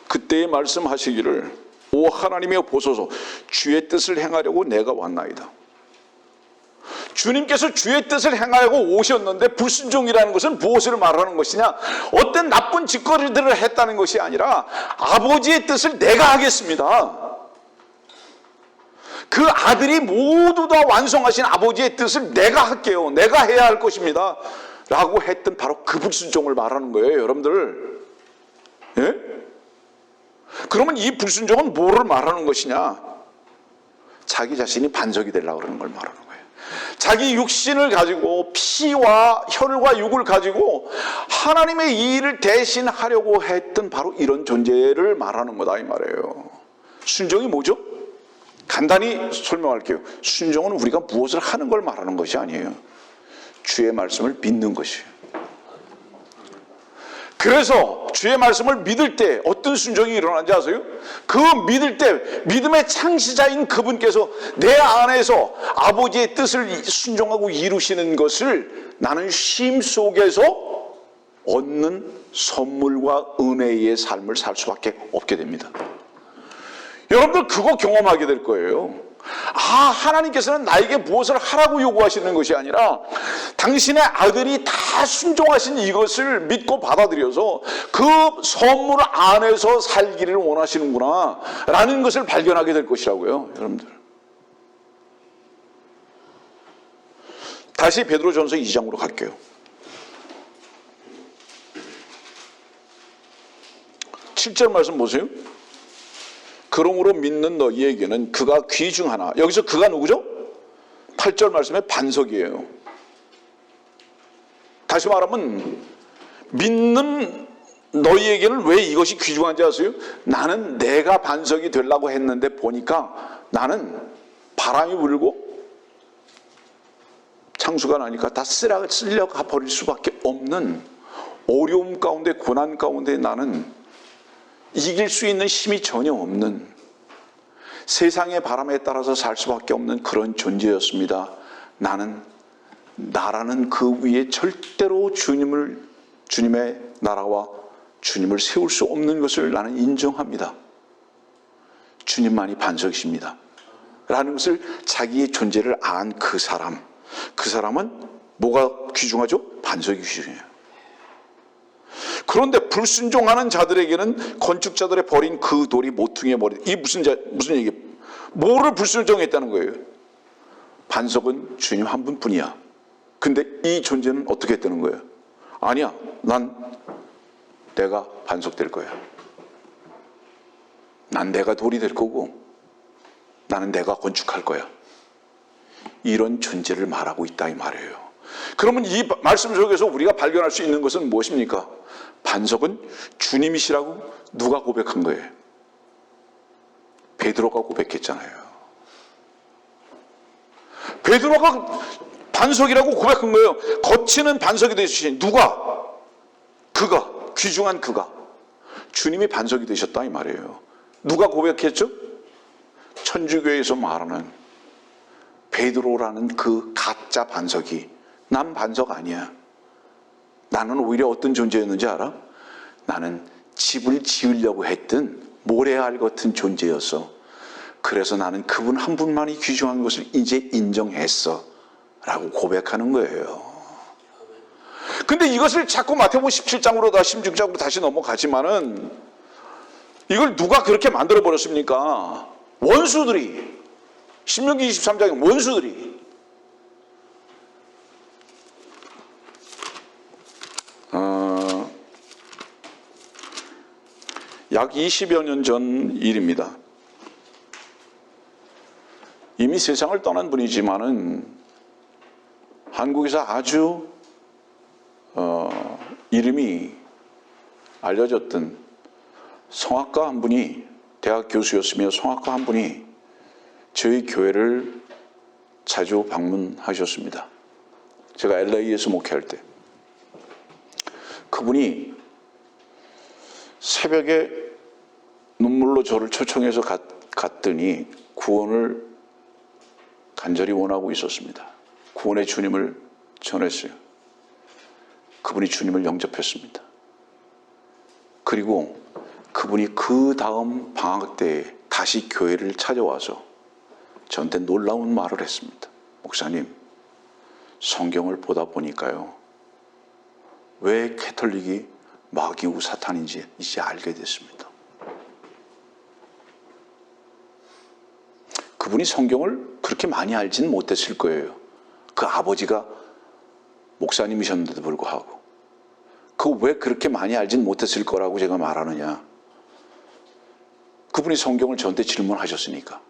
그때에 말씀하시기를 오 하나님이여 보소서 주의 뜻을 행하려고 내가 왔나이다. 주님께서 주의 뜻을 행하려고 오셨는데 불순종이라는 것은 무엇을 말하는 것이냐? 어떤 나쁜 짓거리들을 했다는 것이 아니라 아버지의 뜻을 내가 하겠습니다. 그 아들이 모두 다 완성하신 아버지의 뜻을 내가 할게요. 내가 해야 할 것입니다. 라고 했던 바로 그 불순종을 말하는 거예요, 여러분들. 예? 그러면 이 불순종은 뭐를 말하는 것이냐? 자기 자신이 반석이 되려고 그러는 걸 말하는 거예요. 자기 육신을 가지고 피와 혈과 육을 가지고 하나님의 이 일을 대신하려고 했던 바로 이런 존재를 말하는 거다 이 말이에요. 순종이 뭐죠? 간단히 설명할게요. 순종은 우리가 무엇을 하는 걸 말하는 것이 아니에요. 주의 말씀을 믿는 것이에요. 그래서 주의 말씀을 믿을 때 어떤 순종이 일어나는지 아세요? 그 믿을 때 믿음의 창시자인 그분께서 내 안에서 아버지의 뜻을 순종하고 이루시는 것을 나는 쉼 속에서 얻는 선물과 은혜의 삶을 살 수밖에 없게 됩니다. 여러분들 그거 경험하게 될 거예요. 하나님께서는 나에게 무엇을 하라고 요구하시는 것이 아니라 당신의 아들이 다 순종하신 이것을 믿고 받아들여서 그 선물 안에서 살기를 원하시는구나 라는 것을 발견하게 될 것이라고요, 여러분들. 다시 베드로전서 2장으로 갈게요. 7절 말씀 보세요. 그러므로 믿는 너희에게는 그가 귀 중 하나. 여기서 그가 누구죠? 8절 말씀에 반석이에요. 다시 말하면 믿는 너희에게는 왜 이것이 귀중한지 아세요? 나는 내가 반석이 되려고 했는데 보니까 나는 바람이 불고 창수가 나니까 다 쓸려가 버릴 수밖에 없는 어려움 가운데, 고난 가운데 나는 이길 수 있는 힘이 전혀 없는, 세상의 바람에 따라서 살 수밖에 없는 그런 존재였습니다. 나는 나라는 그 위에 절대로 주님의 나라와 주님을 세울 수 없는 것을 나는 인정합니다. 주님만이 반석이십니다 라는 것을, 자기의 존재를 안 그 사람은 뭐가 귀중하죠? 반석이 귀중해요. 그런데 불순종하는 자들에게는 건축자들의 버린 그 돌이 모퉁이에 버린, 이 무슨 얘기? 뭐를 불순종했다는 거예요? 반석은 주님 한 분뿐이야. 근데 이 존재는 어떻게 했다는 거예요? 아니야, 내가 반석 될 거야. 난 내가 돌이 될 거고 나는 내가 건축할 거야. 이런 존재를 말하고 있다 이 말이에요. 그러면 이 말씀 속에서 우리가 발견할 수 있는 것은 무엇입니까? 반석은 주님이시라고 누가 고백한 거예요? 베드로가 고백했잖아요. 베드로가 반석이라고 고백한 거예요. 거치는 반석이 되주신 누가? 그가, 귀중한 그가. 주님이 반석이 되셨다 이 말이에요. 누가 고백했죠? 천주교에서 말하는 베드로라는 그 가짜 반석이, 난 반석 아니야. 나는 오히려 어떤 존재였는지 알아? 나는 집을 지으려고 했던 모래알 같은 존재였어. 그래서 나는 그분 한 분만이 귀중한 것을 이제 인정했어 라고 고백하는 거예요. 근데 이것을 자꾸 마태복음 17장으로 16장으로 다시 넘어가지만은 이걸 누가 그렇게 만들어 버렸습니까? 원수들이. 신명기 23장에 원수들이. 약 20여 년 전 일입니다. 이미 세상을 떠난 분이지만은 한국에서 아주 이름이 알려졌던 성악가 한 분이, 대학 교수였으며 성악가 한 분이 저희 교회를 자주 방문하셨습니다. 제가 LA에서 목회할 때. 그분이 새벽에 눈물로 저를 초청해서 갔더니 구원을 간절히 원하고 있었습니다. 구원의 주님을 전했어요. 그분이 주님을 영접했습니다. 그리고 그분이 그 다음 방학 때에 다시 교회를 찾아와서 저한테 놀라운 말을 했습니다. 목사님, 성경을 보다 보니까요, 왜 캐톨릭이 마귀고 사탄인지 이제 알게 됐습니다. 그분이 성경을 그렇게 많이 알지는 못했을 거예요. 그 아버지가 목사님이셨는데도 불구하고. 그거 왜 그렇게 많이 알지는 못했을 거라고 제가 말하느냐. 그분이 성경을 저한테 질문하셨으니까.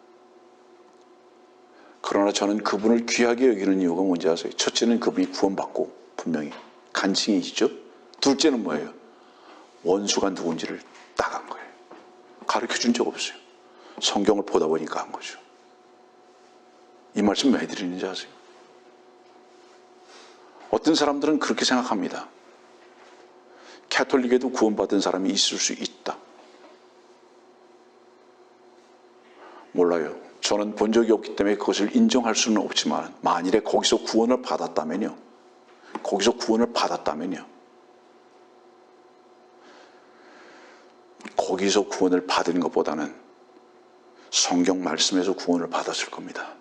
그러나 저는 그분을 귀하게 여기는 이유가 뭔지 아세요? 첫째는 그분이 구원받고 분명히 간증이시죠. 둘째는 뭐예요? 원수가 누군지를 딱 한 거예요. 가르쳐준 적 없어요. 성경을 보다 보니까 한 거죠. 이 말씀 왜 드리는지 아세요? 어떤 사람들은 그렇게 생각합니다. 캐톨릭에도 구원받은 사람이 있을 수 있다. 몰라요. 저는 본 적이 없기 때문에 그것을 인정할 수는 없지만, 만일에 거기서 구원을 받았다면요. 거기서 구원을 받은 것보다는 성경 말씀에서 구원을 받았을 겁니다.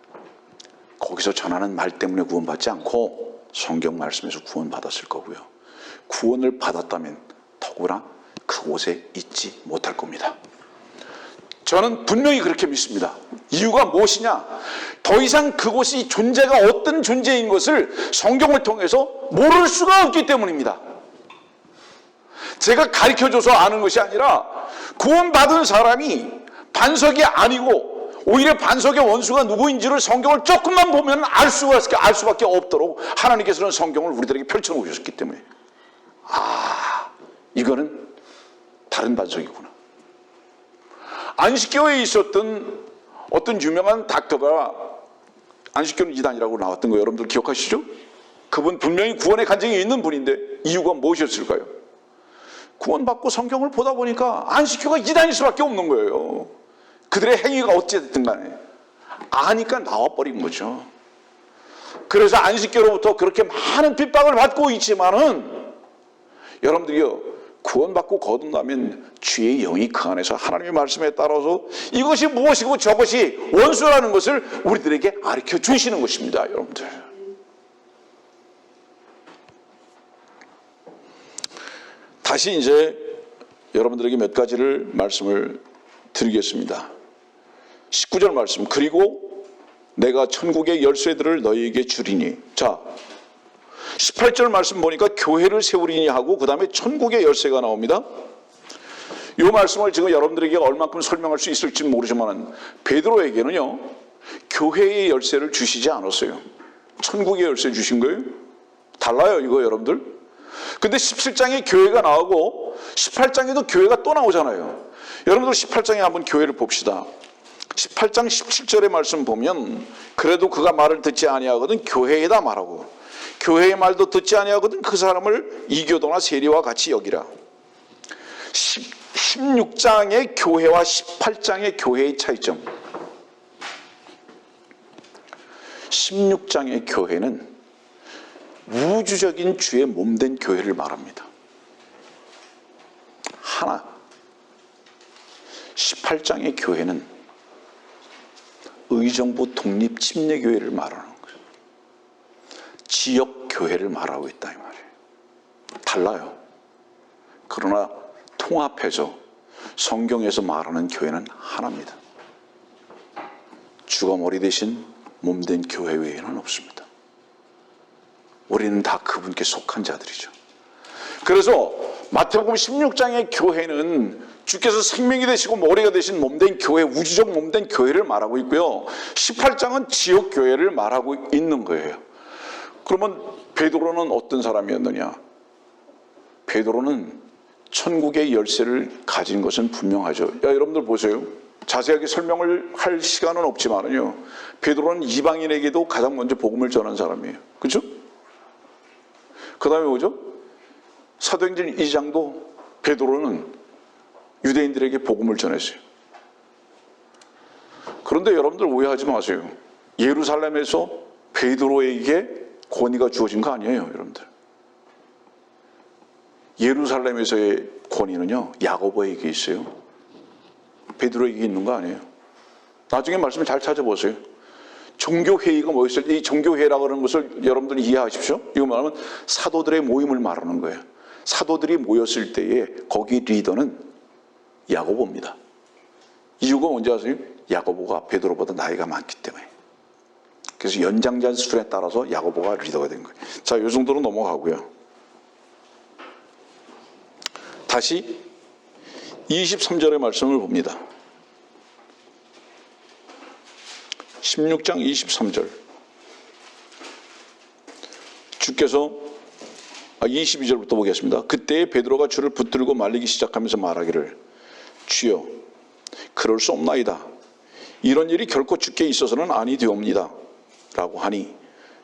거기서 전하는 말 때문에 구원받지 않고 성경 말씀에서 구원받았을 거고요. 구원을 받았다면 더구나 그곳에 있지 못할 겁니다. 저는 분명히 그렇게 믿습니다. 이유가 무엇이냐? 더 이상 그곳이 존재가 어떤 존재인 것을 성경을 통해서 모를 수가 없기 때문입니다. 제가 가르쳐줘서 아는 것이 아니라 구원받은 사람이 반석이 아니고 오히려 반석의 원수가 누구인지를 성경을 조금만 보면 알 수밖에 없도록 하나님께서는 성경을 우리들에게 펼쳐놓으셨기 때문에 이거는 다른 반석이구나. 안식교에 있었던 어떤 유명한 닥터가 안식교는 이단이라고 나왔던 거 여러분들 기억하시죠? 그분 분명히 구원의 간증이 있는 분인데 이유가 무엇이었을까요? 구원받고 성경을 보다 보니까 안식교가 이단일 수밖에 없는 거예요. 그들의 행위가 어찌됐든 간에 아니까 나와버린 거죠. 그래서 안식교로부터 그렇게 많은 핍박을 받고 있지만은 여러분들이요, 구원받고 거듭나면 주의 영이 그 안에서 하나님의 말씀에 따라서 이것이 무엇이고 저것이 원수라는 것을 우리들에게 가르쳐 주시는 것입니다. 여러분들, 다시 이제 여러분들에게 몇 가지를 말씀을 드리겠습니다. 19절 말씀, 그리고 내가 천국의 열쇠들을 너희에게 주리니. 자, 18절 말씀 보니까 교회를 세우리니 하고 그 다음에 천국의 열쇠가 나옵니다. 이 말씀을 지금 여러분들에게 얼만큼 설명할 수 있을지 모르지만 베드로에게는요, 교회의 열쇠를 주시지 않았어요. 천국의 열쇠 주신 거예요. 달라요 이거 여러분들. 근데 17장에 교회가 나오고 18장에도 교회가 또 나오잖아요. 여러분들 18장에 한번 교회를 봅시다. 18장 17절의 말씀 보면 그래도 그가 말을 듣지 아니하거든 교회에다 말하고 교회의 말도 듣지 아니하거든 그 사람을 이교도나 세리와 같이 여기라. 16장의 교회와 18장의 교회의 차이점. 16장의 교회는 우주적인 주의 몸된 교회를 말합니다. 하나. 18장의 교회는 의정부 독립 침례교회를 말하는 거예요. 지역 교회를 말하고 있다 이 말이에요. 달라요. 그러나 통합해서 성경에서 말하는 교회는 하나입니다. 주가 머리 대신 몸된 교회 외에는 없습니다. 우리는 다 그분께 속한 자들이죠. 그래서 마태복음 16장의 교회는 주께서 생명이 되시고 머리가 되신 몸된 교회, 우주적 몸된 교회를 말하고 있고요. 18장은 지역 교회를 말하고 있는 거예요. 그러면 베드로는 어떤 사람이었느냐? 베드로는 천국의 열쇠를 가진 것은 분명하죠. 야, 여러분들 보세요. 자세하게 설명을 할 시간은 없지만은요, 베드로는 이방인에게도 가장 먼저 복음을 전한 사람이에요. 그렇죠? 그 다음에 뭐죠? 사도행전 2장도 베드로는 유대인들에게 복음을 전했어요. 그런데 여러분들 오해하지 마세요. 예루살렘에서 베드로에게 권위가 주어진 거 아니에요, 여러분들. 예루살렘에서의 권위는요, 야고보에게 있어요. 베드로에게 있는 거 아니에요. 나중에 말씀을 잘 찾아보세요. 종교회의가 뭐였을 때, 이 종교회의라고 하는 것을 여러분들이 이해하십시오. 이거 말하면 사도들의 모임을 말하는 거예요. 사도들이 모였을 때에 거기 리더는 야고보입니다. 이유가 뭔지 아세요? 야고보가 베드로보다 나이가 많기 때문에. 그래서 연장자 수에 따라서 야고보가 리더가 된 거예요. 자, 이 정도로 넘어가고요. 다시 23절의 말씀을 봅니다. 16장 23절. 주께서 22절부터 보겠습니다. 그때 베드로가 주를 붙들고 말리기 시작하면서 말하기를 주여 그럴 수 없나이다. 이런 일이 결코 주께 있어서는 아니되옵니다. 라고 하니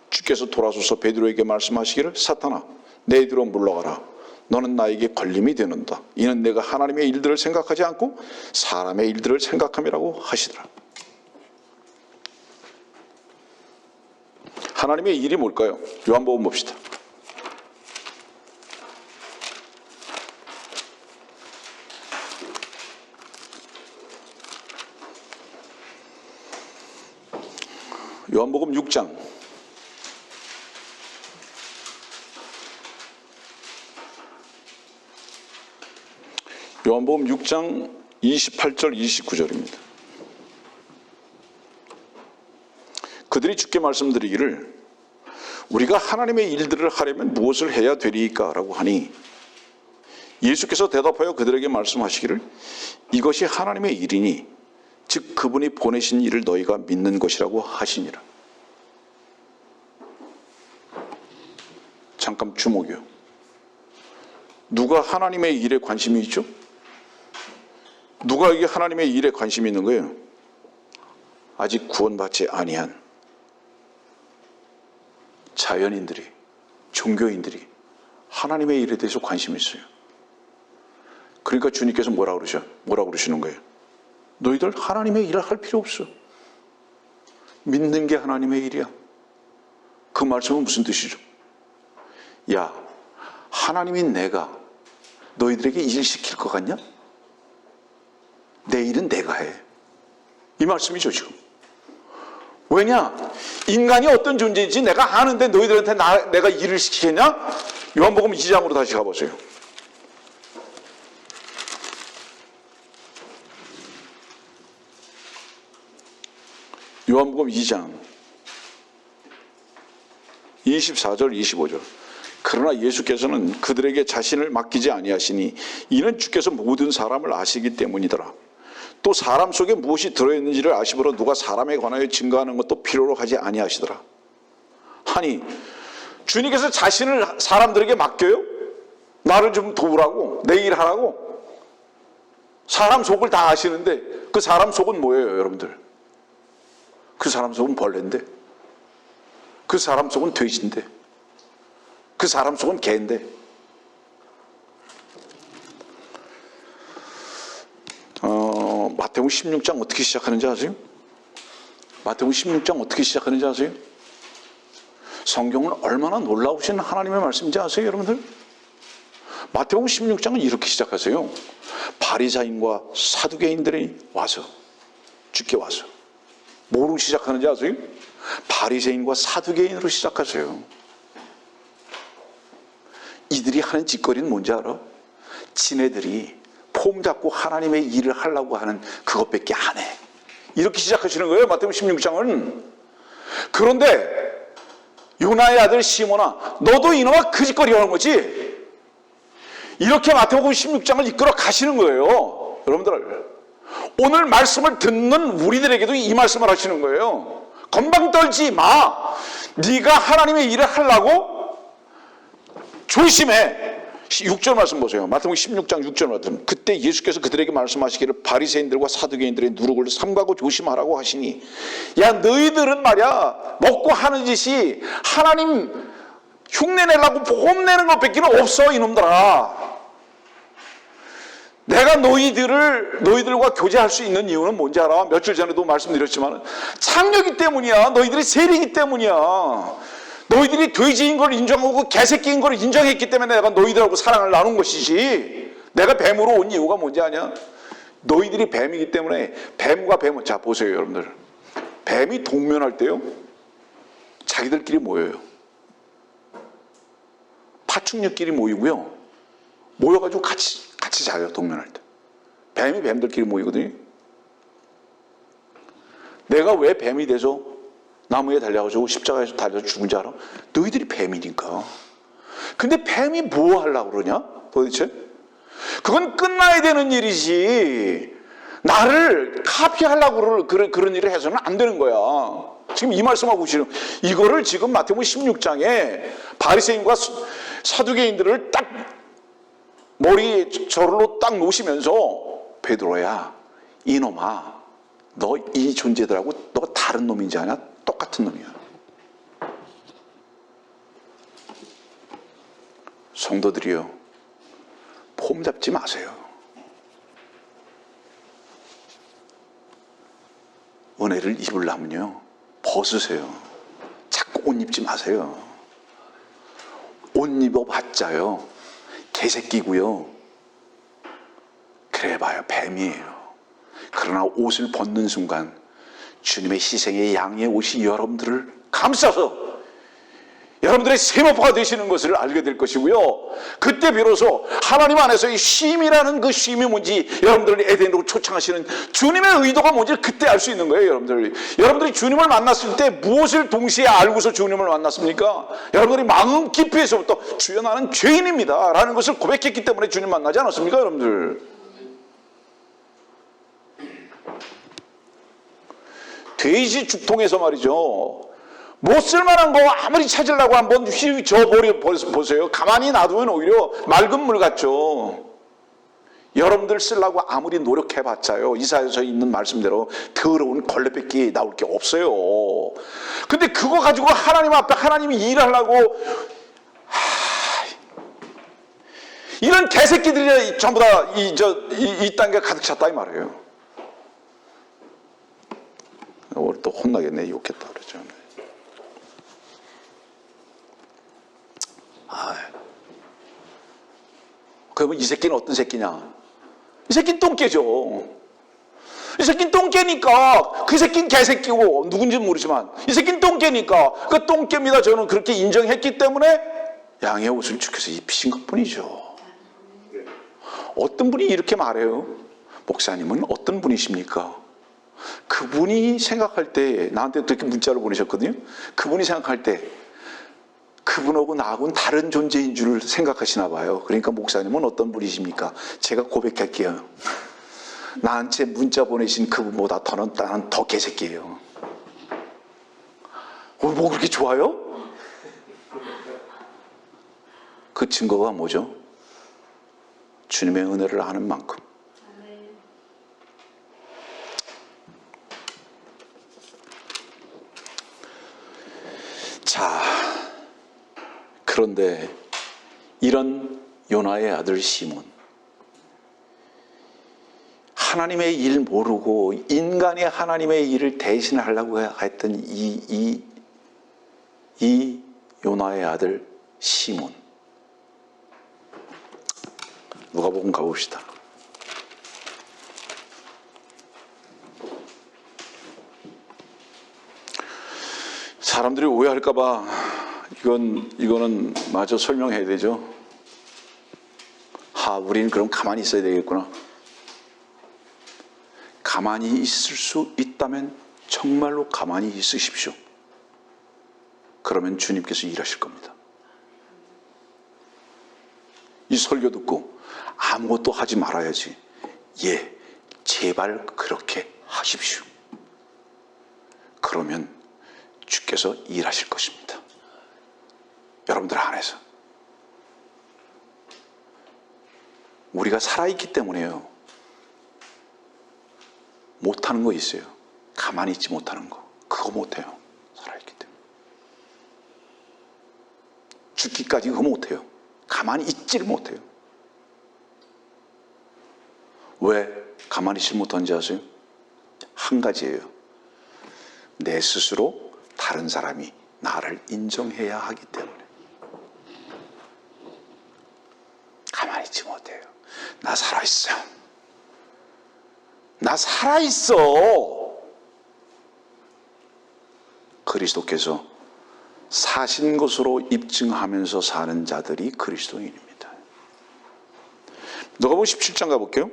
주께서 돌아서서 베드로에게 말씀하시기를 사탄아 내 뒤로 물러가라. 너는 나에게 걸림이 되는다. 이는 내가 하나님의 일들을 생각하지 않고 사람의 일들을 생각함이라고 하시더라. 하나님의 일이 뭘까요? 요한복음 봅시다. 요한복음 6장. 요한복음 6장 28절 29절입니다. 그들이 주께 말씀드리기를 우리가 하나님의 일들을 하려면 무엇을 해야 되리까? 라고 하니 예수께서 대답하여 그들에게 말씀하시기를 이것이 하나님의 일이니 즉 그분이 보내신 일을 너희가 믿는 것이라고 하시니라. 잠깐 주목이요. 누가 하나님의 일에 관심이 있죠? 누가 이게 하나님의 일에 관심이 있는 거예요? 아직 구원받지 아니한 자연인들이, 종교인들이 하나님의 일에 대해서 관심이 있어요. 그러니까 주님께서 뭐라고 그러시는 거예요? 너희들 하나님의 일을 할 필요 없어. 믿는 게 하나님의 일이야. 그 말씀은 무슨 뜻이죠? 야, 하나님이 내가 너희들에게 일 시킬 것 같냐? 내 일은 내가 해. 이 말씀이죠, 지금. 왜냐? 인간이 어떤 존재인지 내가 아는데 너희들한테 내가 일을 시키겠냐? 요한복음 2장으로 다시 가보세요. 요한복음 2장 24절 25절. 그러나 예수께서는 그들에게 자신을 맡기지 아니하시니 이는 주께서 모든 사람을 아시기 때문이더라. 또 사람 속에 무엇이 들어있는지를 아심으로 누가 사람에 관하여 증거하는 것도 필요로 하지 아니하시더라. 아니, 주님께서 자신을 사람들에게 맡겨요? 나를 좀 도우라고, 내 일 하라고? 사람 속을 다 아시는데 그 사람 속은 뭐예요, 여러분들? 그 사람 속은 벌레인데, 그 사람 속은 돼지인데, 그 사람 속은 개인데. 마태복음 16장 어떻게 시작하는지 아세요? 마태복음 16장 어떻게 시작하는지 아세요? 성경은 얼마나 놀라우신 하나님의 말씀인지 아세요, 여러분들? 마태복음 16장은 이렇게 시작하세요. 바리새인과 사두개인들이 와서, 주께 와서. 뭐로 시작하는지 아세요? 바리새인과 사두개인으로 시작하세요. 이들이 하는 짓거리는 뭔지 알아? 지네들이 폼 잡고 하나님의 일을 하려고 하는 그것밖에 안 해. 이렇게 시작하시는 거예요, 마태복음 16장은. 그런데 요나의 아들 시몬아, 너도 이놈아 그 짓거리 하는 거지? 이렇게 마태복음 16장을 이끌어 가시는 거예요. 여러분들, 오늘 말씀을 듣는 우리들에게도 이 말씀을 하시는 거예요. 건방 떨지 마. 네가 하나님의 일을 하려고 조심해. 6절 말씀 보세요. 마태복음 16장 6절 말씀. 그때 예수께서 그들에게 말씀하시기를 바리새인들과 사두개인들의 누룩을 삼가고 조심하라고 하시니, 야, 너희들은 말이야, 먹고 하는 짓이 하나님 흉내내려고 폼내는 것밖에는 없어, 이놈들아. 내가 너희들과 교제할 수 있는 이유는 뭔지 알아? 며칠 전에도 말씀드렸지만 창녀이기 때문이야. 너희들이 세리이기 때문이야. 너희들이 돼지인 걸 인정하고 개새끼인 걸 인정했기 때문에 내가 너희들하고 사랑을 나눈 것이지. 내가 뱀으로 온 이유가 뭔지 아냐? 너희들이 뱀이기 때문에. 뱀과 뱀은, 자 보세요 여러분들, 뱀이 동면할 때요 자기들끼리 모여요. 파충류끼리 모이고요, 모여가지고 같이 자요. 동면할 때 뱀이 뱀들끼리 모이거든요. 내가 왜 뱀이 돼서 나무에 달려가지고 십자가에서 달려서 죽은 줄 알아? 너희들이 뱀이니까. 근데 뱀이 뭐 하려고 그러냐 도대체? 그건 끝나야 되는 일이지, 나를 카피하려고 그런 일을 해서는 안 되는 거야. 지금 이 말씀하고 계시는 이거를 지금 마태복음 16장에 바리새인과 사두개인들을 딱 머리 저로 딱 놓으시면서, 베드로야, 이놈아, 너 이 존재들하고 너 다른 놈인지 아냐? 똑같은 놈이야. 성도들이요, 폼 잡지 마세요. 은혜를 입으려면요 벗으세요. 자꾸 옷 입지 마세요. 옷 입어봤자요 개새끼고요, 그래봐요 뱀이에요. 그러나 옷을 벗는 순간 주님의 희생의 양의 옷이 여러분들을 감싸서 여러분들의 세마포가 되시는 것을 알게 될 것이고요, 그때 비로소 하나님 안에서 이 쉼이라는 그 쉼이 뭔지, 여러분들을 에덴으로 초청하시는 주님의 의도가 뭔지 그때 알 수 있는 거예요. 여러분들이 주님을 만났을 때 무엇을 동시에 알고서 주님을 만났습니까? 여러분들이 마음 깊이에서부터 주여 나는 죄인입니다 라는 것을 고백했기 때문에 주님 만나지 않았습니까, 여러분들? 돼지 죽통에서 말이죠, 못 쓸만한 거 아무리 찾으려고 한번 휘저어버려 보세요. 가만히 놔두면 오히려 맑은 물 같죠. 여러분들 쓰려고 아무리 노력해봤자요, 이사야서 있는 말씀대로 더러운 걸레밖에 나올 게 없어요. 근데 그거 가지고 하나님 앞에 하나님이 일하려고 이런 개새끼들이 전부 다 이 단계 가득 찼다 이 말이에요. 오늘 또 혼나겠네, 욕했다 그러죠. 그러면 이 새끼는 어떤 새끼냐? 이 새끼는 똥개죠. 이 새끼는 똥개니까 그 새끼는 개새끼고 누군지는 모르지만 이 새끼는 똥개니까 그 똥개입니다. 저는 그렇게 인정했기 때문에 양의 옷을 주께서 입히신 것뿐이죠. 어떤 분이 이렇게 말해요? 목사님은 어떤 분이십니까? 그분이 생각할 때 나한테 그렇게 문자를 보내셨거든요. 그분이 생각할 때 그분하고 나하고는 다른 존재인 줄 생각하시나 봐요. 그러니까 목사님은 어떤 분이십니까? 제가 고백할게요. 나한테 문자 보내신 그분보다 나는 더 개새끼예요. 뭐 그렇게 좋아요? 그 증거가 뭐죠? 주님의 은혜를 아는 만큼. 자, 그런데 이런 요나의 아들 시몬, 하나님의 일 모르고 인간이 하나님의 일을 대신하려고 했던 이 요나의 아들 시몬, 누가복음 가봅시다. 사람들이 오해할까봐 이거는 마저 설명해야 되죠. 우리는 그럼 가만히 있어야 되겠구나. 가만히 있을 수 있다면 정말로 가만히 있으십시오. 그러면 주님께서 일하실 겁니다. 이 설교 듣고 아무것도 하지 말아야지. 예, 제발 그렇게 하십시오. 그러면 주께서 일하실 것입니다. 여러분들 안에서. 우리가 살아있기 때문에요. 못하는 거 있어요. 가만히 있지 못하는 거. 그거 못해요. 살아있기 때문에. 죽기까지 그거 못해요. 가만히 있지를 못해요. 왜 가만히 있지 못한지 아세요? 한 가지예요. 내 스스로 다른 사람이 나를 인정해야 하기 때문에. 가만히 있지 못해요. 나 살아있어. 나 살아있어. 그리스도께서 사신 것으로 입증하면서 사는 자들이 그리스도인입니다. 누가복음 17장 가볼게요.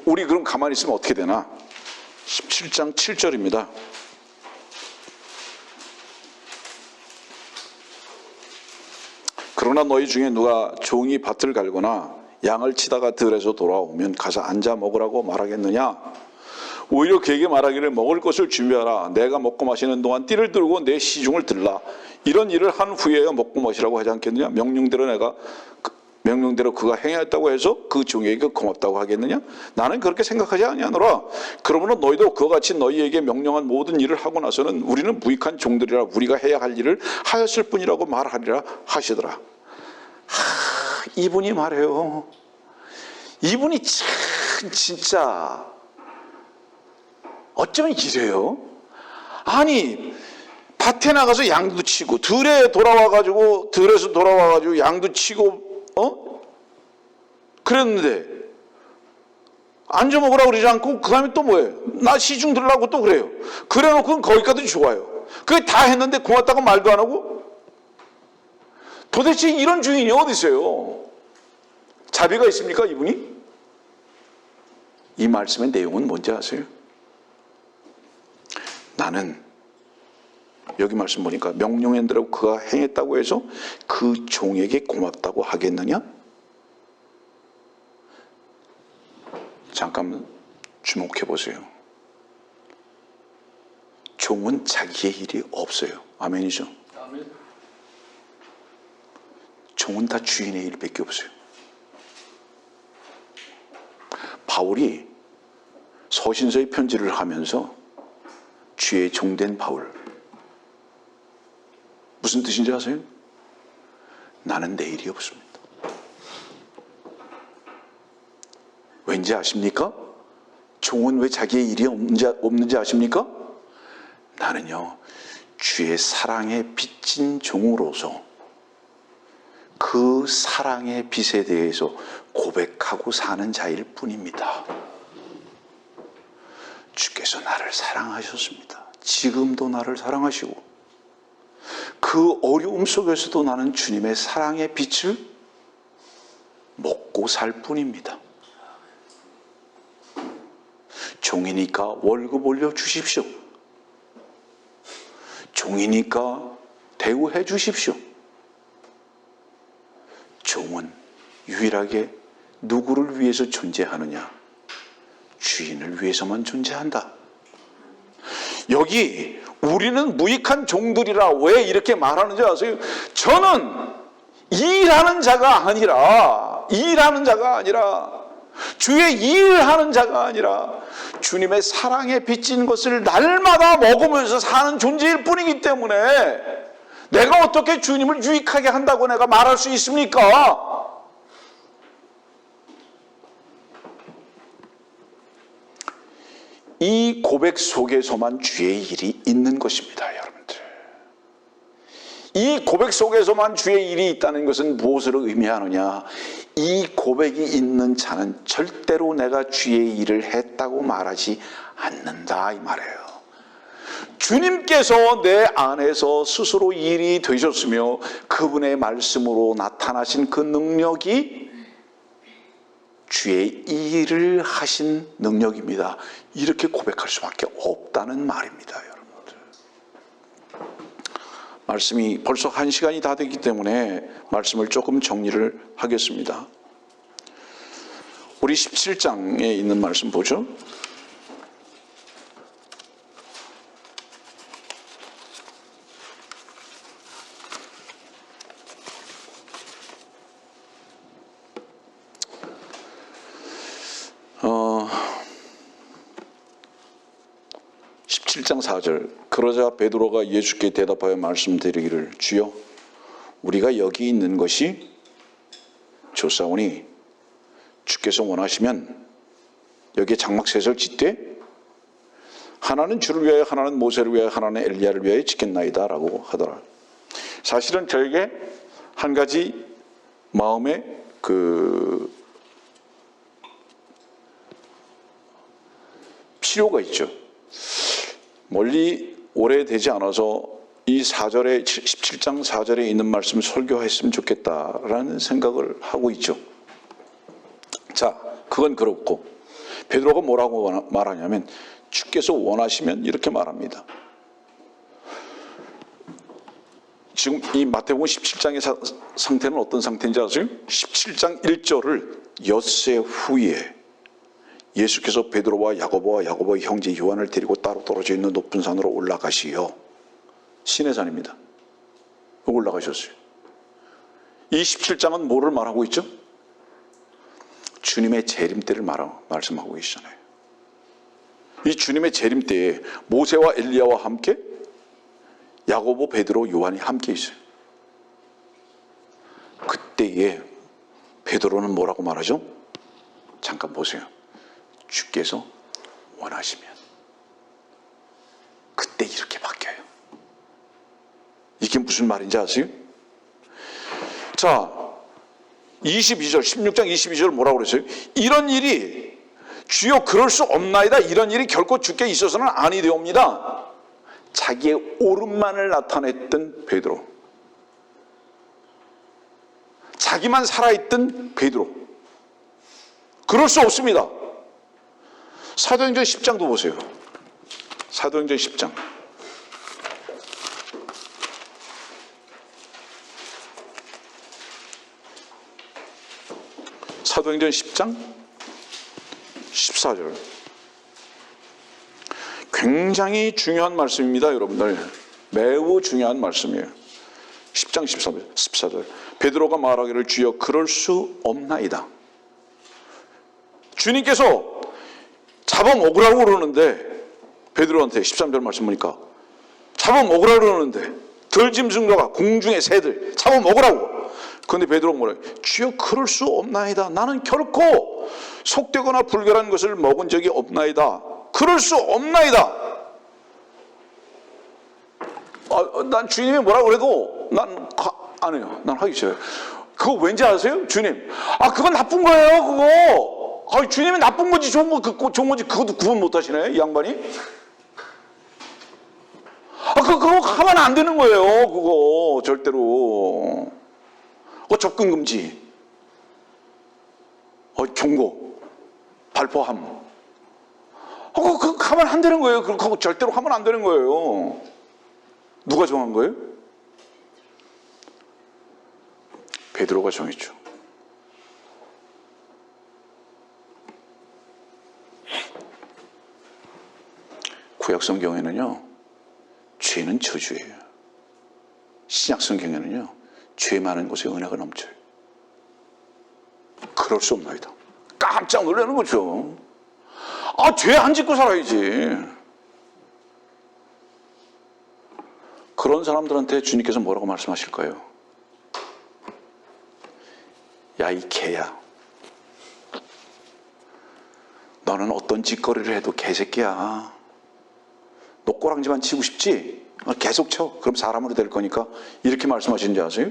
우리 그럼 가만히 있으면 어떻게 되나? 17장 7절입니다. 그러나 너희 중에 누가 종이 밭을 갈거나 양을 치다가 들에서 돌아오면 가서 앉아 먹으라고 말하겠느냐? 오히려 그에게 말하기를 먹을 것을 준비하라. 내가 먹고 마시는 동안 띠를 들고 내 시중을 들라. 이런 일을 한 후에야 먹고 마시라고 하지 않겠느냐? 명령대로 그가 행하였다고 해서 그 종에게 고맙다고 하겠느냐? 나는 그렇게 생각하지 아니하노라. 그러므로 너희도 그와 같이 너희에게 명령한 모든 일을 하고 나서는 우리는 무익한 종들이라 우리가 해야 할 일을 하였을 뿐이라고 말하리라 하시더라. 이분이 말해요. 이분이 참 진짜 어쩌면 이래요. 아니 밭에 나가서 양도 치고 들에서 돌아와가지고 양도 치고 그랬는데 앉아 먹으라고 그러지 않고 그 다음에 또 뭐예요? 나 시중 들으라고 또 그래요. 그래놓고는 거기까지 좋아요. 그게 다 했는데 고맙다고 말도 안 하고? 도대체 이런 주인이 어디 있어요? 자비가 있습니까 이분이? 이 말씀의 내용은 뭔지 아세요? 나는 여기 말씀 보니까 명령한 대로 그가 행했다고 해서 그 종에게 고맙다고 하겠느냐? 잠깐 주목해 보세요. 종은 자기의 일이 없어요. 아멘이죠? 아멘. 종은 다 주인의 일밖에 없어요. 바울이 서신서의 편지를 하면서 주의 종된 바울, 무슨 뜻인지 아세요? 나는 내 일이 없습니다. 왠지 아십니까? 종은 왜 자기의 일이 없는지 아십니까? 나는요, 주의 사랑에 빚진 종으로서 그 사랑의 빚에 대해서 고백하고 사는 자일 뿐입니다. 주께서 나를 사랑하셨습니다. 지금도 나를 사랑하시고 그 어려움 속에서도 나는 주님의 사랑의 빛을 먹고 살 뿐입니다. 종이니까 월급 올려주십시오. 종이니까 대우해 주십시오. 종은 유일하게 누구를 위해서 존재하느냐? 주인을 위해서만 존재한다. 여기 우리는 무익한 종들이라 왜 이렇게 말하는지 아세요? 저는 일하는 자가 아니라 주의 일하는 자가 아니라 주님의 사랑에 빚진 것을 날마다 먹으면서 사는 존재일 뿐이기 때문에 내가 어떻게 주님을 유익하게 한다고 내가 말할 수 있습니까? 이 고백 속에서만 주의 일이 있는 것입니다, 여러분들. 이 고백 속에서만 주의 일이 있다는 것은 무엇을 의미하느냐? 이 고백이 있는 자는 절대로 내가 주의 일을 했다고 말하지 않는다, 이 말이에요. 주님께서 내 안에서 스스로 일이 되셨으며 그분의 말씀으로 나타나신 그 능력이 주의 일을 하신 능력입니다. 이렇게 고백할 수밖에 없다는 말입니다, 여러분들. 말씀이 벌써 1시간이 다 됐기 때문에 말씀을 조금 정리를 하겠습니다. 우리 17장에 있는 말씀 보죠. 어, 17장 4절. 그러자 베드로가 예수께 대답하여 말씀드리기를, 주여 우리가 여기 있는 것이 좋사오니 주께서 원하시면 여기에 장막셋을 짓되 하나는 주를 위하여, 하나는 모세를 위하여, 하나는 엘리야를 위하여 짓겠나이다 라고 하더라. 사실은 저에게 한 가지 마음에 필요가 있죠. 멀리 오래되지 않아서 이 4절에 17장 4절에 있는 말씀 설교했으면 좋겠다라는 생각을 하고 있죠. 자, 그건 그렇고 베드로가 뭐라고 말하냐면 주께서 원하시면 이렇게 말합니다. 지금 이 마태복음 17장의 상태는 어떤 상태인지 아세요? 17장 1절을 엿새 후에 예수께서 베드로와 야고보의 형제 요한을 데리고 따로 떨어져 있는 높은 산으로 올라가시어, 신의 산입니다. 올라가셨어요. 이 17장은 뭐를 말하고 있죠? 주님의 재림 때를 말씀하고 계시잖아요. 이 주님의 재림 때에 모세와 엘리야와 함께 야고보, 베드로, 요한이 함께 있어요. 그때에 베드로는 뭐라고 말하죠? 잠깐 보세요. 주께서 원하시면. 그때 이렇게 바뀌어요. 이게 무슨 말인지 아세요? 자, 22절, 16장 22절 뭐라고 그랬어요? 이런 일이 주여 그럴 수 없나이다. 이런 일이 결코 주께 있어서는 아니되옵니다. 자기의 옳음만을 나타냈던 베드로, 자기만 살아있던 베드로, 그럴 수 없습니다. 사도행전 10장도 보세요. 사도행전 10장. 사도행전 10장 14절. 굉장히 중요한 말씀입니다, 여러분들. 매우 중요한 말씀이에요. 10장 14절. 베드로가 말하기를 주여 그럴 수 없나이다. 주님께서 잡아먹으라고 그러는데 베드로한테 13절 말씀 보니까 잡아먹으라고 그러는데 들짐승과 공중의 새들 잡아먹으라고. 그런데 베드로가 뭐래? 주여 그럴 수 없나이다. 나는 결코 속되거나 불결한 것을 먹은 적이 없나이다. 그럴 수 없나이다. 난 주님이 뭐라 그래도 난 안 해요. 난 하기 싫어요. 그거 왠지 아세요? 주님. 그건 나쁜 거예요, 그거. 주님이 나쁜 건지 좋은 건지 그것도 구분 못 하시네, 이 양반이. 그거 하면 안 되는 거예요, 그거. 절대로. 접근 금지. 경고. 발포함. 그거 하면 안 되는 거예요. 그거 절대로 하면 안 되는 거예요. 누가 정한 거예요? 베드로가 정했죠. 구약 성경에는요, 죄는 저주예요. 신약 성경에는요, 죄 많은 곳에 은혜가 넘쳐요. 그럴 수 없나이다. 깜짝 놀라는 거죠. 죄 안 짓고 살아야지. 그런 사람들한테 주님께서 뭐라고 말씀하실까요? 야, 이 개야. 너는 어떤 짓거리를 해도 개새끼야. 너 꼬랑지만 치고 싶지? 계속 쳐. 그럼 사람으로 될 거니까. 이렇게 말씀하시는지 아세요?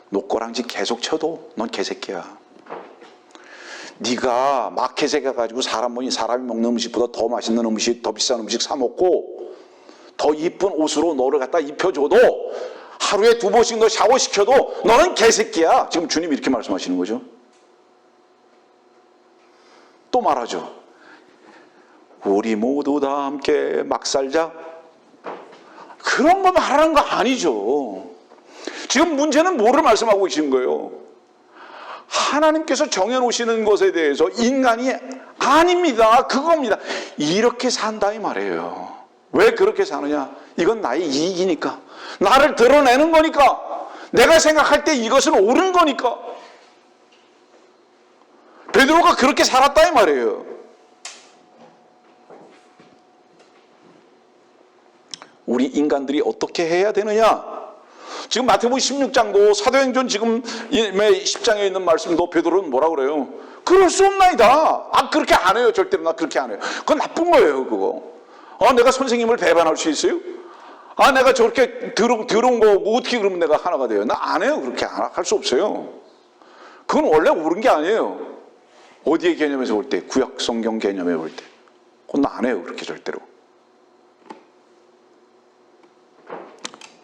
너 꼬랑지 계속 쳐도 넌 개새끼야. 네가 마켓에 가가지고 사람이 먹는 음식보다 더 맛있는 음식, 더 비싼 음식 사 먹고 더 이쁜 옷으로 너를 갖다 입혀줘도 하루에 2번씩 너 샤워시켜도 너는 개새끼야. 지금 주님이 이렇게 말씀하시는 거죠. 또 말하죠. 우리 모두 다 함께 막 살자. 그런 거 말하는 거 아니죠. 지금 문제는 뭐를 말씀하고 계신 거예요? 하나님께서 정해놓으시는 것에 대해서 인간이 아닙니다. 그겁니다. 이렇게 산다 이 말이에요. 왜 그렇게 사느냐? 이건 나의 이익이니까. 나를 드러내는 거니까. 내가 생각할 때 이것은 옳은 거니까. 베드로가 그렇게 살았다 이 말이에요. 우리 인간들이 어떻게 해야 되느냐? 지금 마태복음 16장도 사도행전 지금 10장에 있는 말씀도 베드로는 뭐라고 그래요? 그럴 수 없나이다. 그렇게 안 해요. 절대로 나 그렇게 안 해요. 그건 나쁜 거예요, 그거. 내가 선생님을 배반할 수 있어요? 내가 저렇게 더러운 거 뭐 어떻게 그러면 내가 하나가 돼요? 나 안 해요. 그렇게 할 수 없어요. 그건 원래 옳은 게 아니에요. 어디의 개념에서 볼 때? 구약 성경 개념에 볼 때. 그건 나 안 해요. 그렇게 절대로.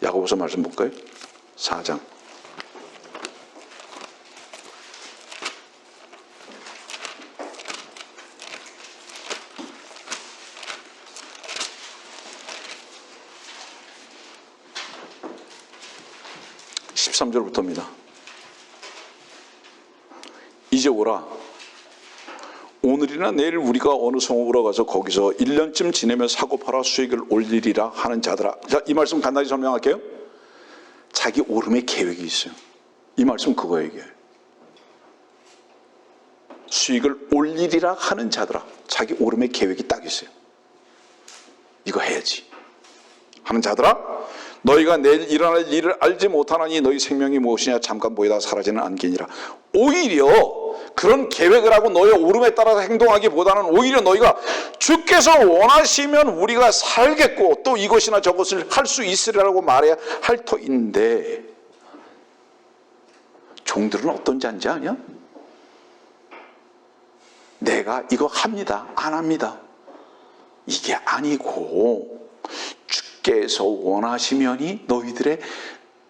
야고보서 말씀 볼까요? 4장. (13절부터입니다) 이제 오라. 오늘이나 내일 우리가 어느 성읍으로 가서 거기서 1년쯤 지내며 사고 팔아 수익을 올리리라 하는 자들아. 자, 이 말씀 간단히 설명할게요. 자기 오름의 계획이 있어요. 이 말씀 그거예요. 이게. 수익을 올리리라 하는 자들아. 자기 오름의 계획이 딱 있어요. 이거 해야지 하는 자들아, 너희가 내일 일어날 일을 알지 못하나니 너희 생명이 무엇이냐 잠깐 보이다 사라지는 안개니라. 오히려 그런 계획을 하고 너의 오름에 따라서 행동하기보다는 오히려 너희가 주께서 원하시면 우리가 살겠고 또 이것이나 저것을 할 수 있으리라고 말해야 할 터인데, 종들은 어떤 자인지 아냐? 내가 이거 합니다, 안 합니다, 이게 아니고 주께서 원하시면이 너희들의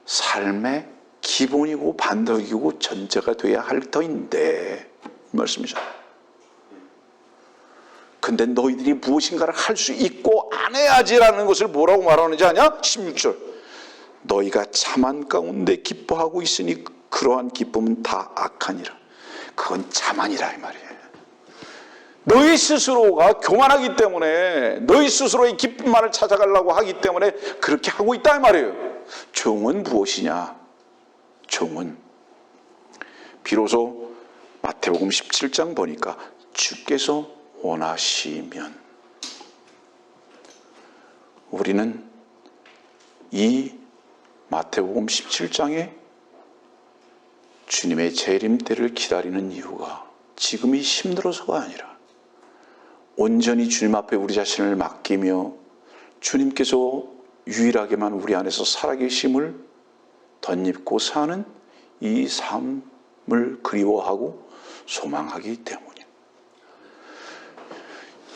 삶의 기본이고 반덕이고 전제가 돼야 할 터인데, 이 말씀이죠. 근데 너희들이 무엇인가를 할 수 있고 안 해야지라는 것을 뭐라고 말하는지 아냐? 16절. 너희가 자만 가운데 기뻐하고 있으니 그러한 기쁨은 다 악하니라. 그건 자만이라 이 말이에요. 너희 스스로가 교만하기 때문에, 너희 스스로의 기쁨만을 찾아가려고 하기 때문에 그렇게 하고 있다 이 말이에요. 종은 무엇이냐? 종은 비로소 마태복음 17장 보니까 주께서 원하시면, 우리는 이 마태복음 17장에 주님의 재림 때를 기다리는 이유가 지금이 힘들어서가 아니라 온전히 주님 앞에 우리 자신을 맡기며 주님께서 유일하게만 우리 안에서 살아계심을 덧입고 사는 이 삶을 그리워하고 소망하기 때문이에요.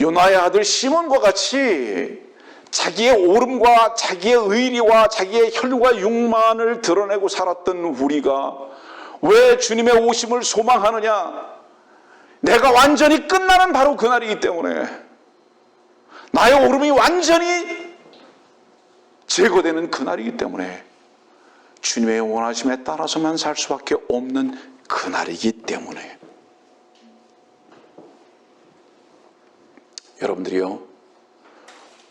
요나의 아들 시몬과 같이 자기의 옳음과 자기의 의리와 자기의 혈과 육만을 드러내고 살았던 우리가 왜 주님의 오심을 소망하느냐? 내가 완전히 끝나는 바로 그날이기 때문에, 나의 옳음이 완전히 제거되는 그날이기 때문에, 주님의 원하심에 따라서만 살 수밖에 없는 그날이기 때문에, 여러분들이요,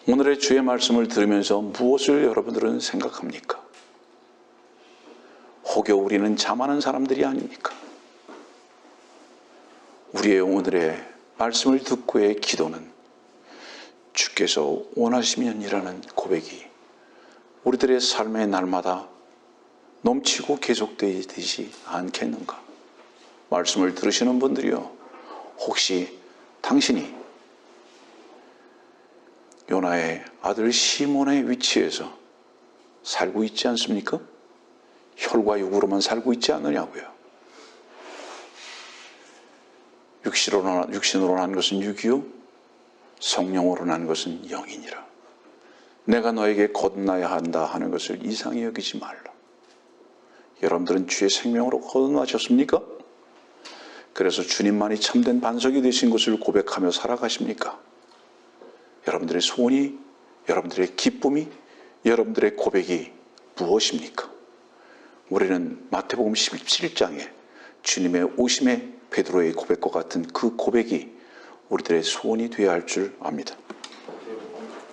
오늘의 주의 말씀을 들으면서 무엇을 여러분들은 생각합니까? 혹여 우리는 잠하는 사람들이 아닙니까? 우리의 오늘의 말씀을 듣고의 기도는 주께서 원하시면이라는 고백이 우리들의 삶의 날마다 넘치고 계속되지 않겠는가? 말씀을 들으시는 분들이요, 혹시 당신이 요나의 아들 시몬의 위치에서 살고 있지 않습니까? 혈과 육으로만 살고 있지 않느냐고요. 육신으로 난 것은 육이요, 성령으로 난 것은 영이니라. 내가 너에게 거듭나야 한다 하는 것을 이상히 여기지 말라. 여러분들은 주의 생명으로 거듭나셨습니까? 그래서 주님만이 참된 반석이 되신 것을 고백하며 살아가십니까? 여러분들의 소원이, 여러분들의 기쁨이, 여러분들의 고백이 무엇입니까? 우리는 마태복음 17장에 주님의 오심의 베드로의 고백과 같은 그 고백이 우리들의 소원이 되어야 할 줄 압니다.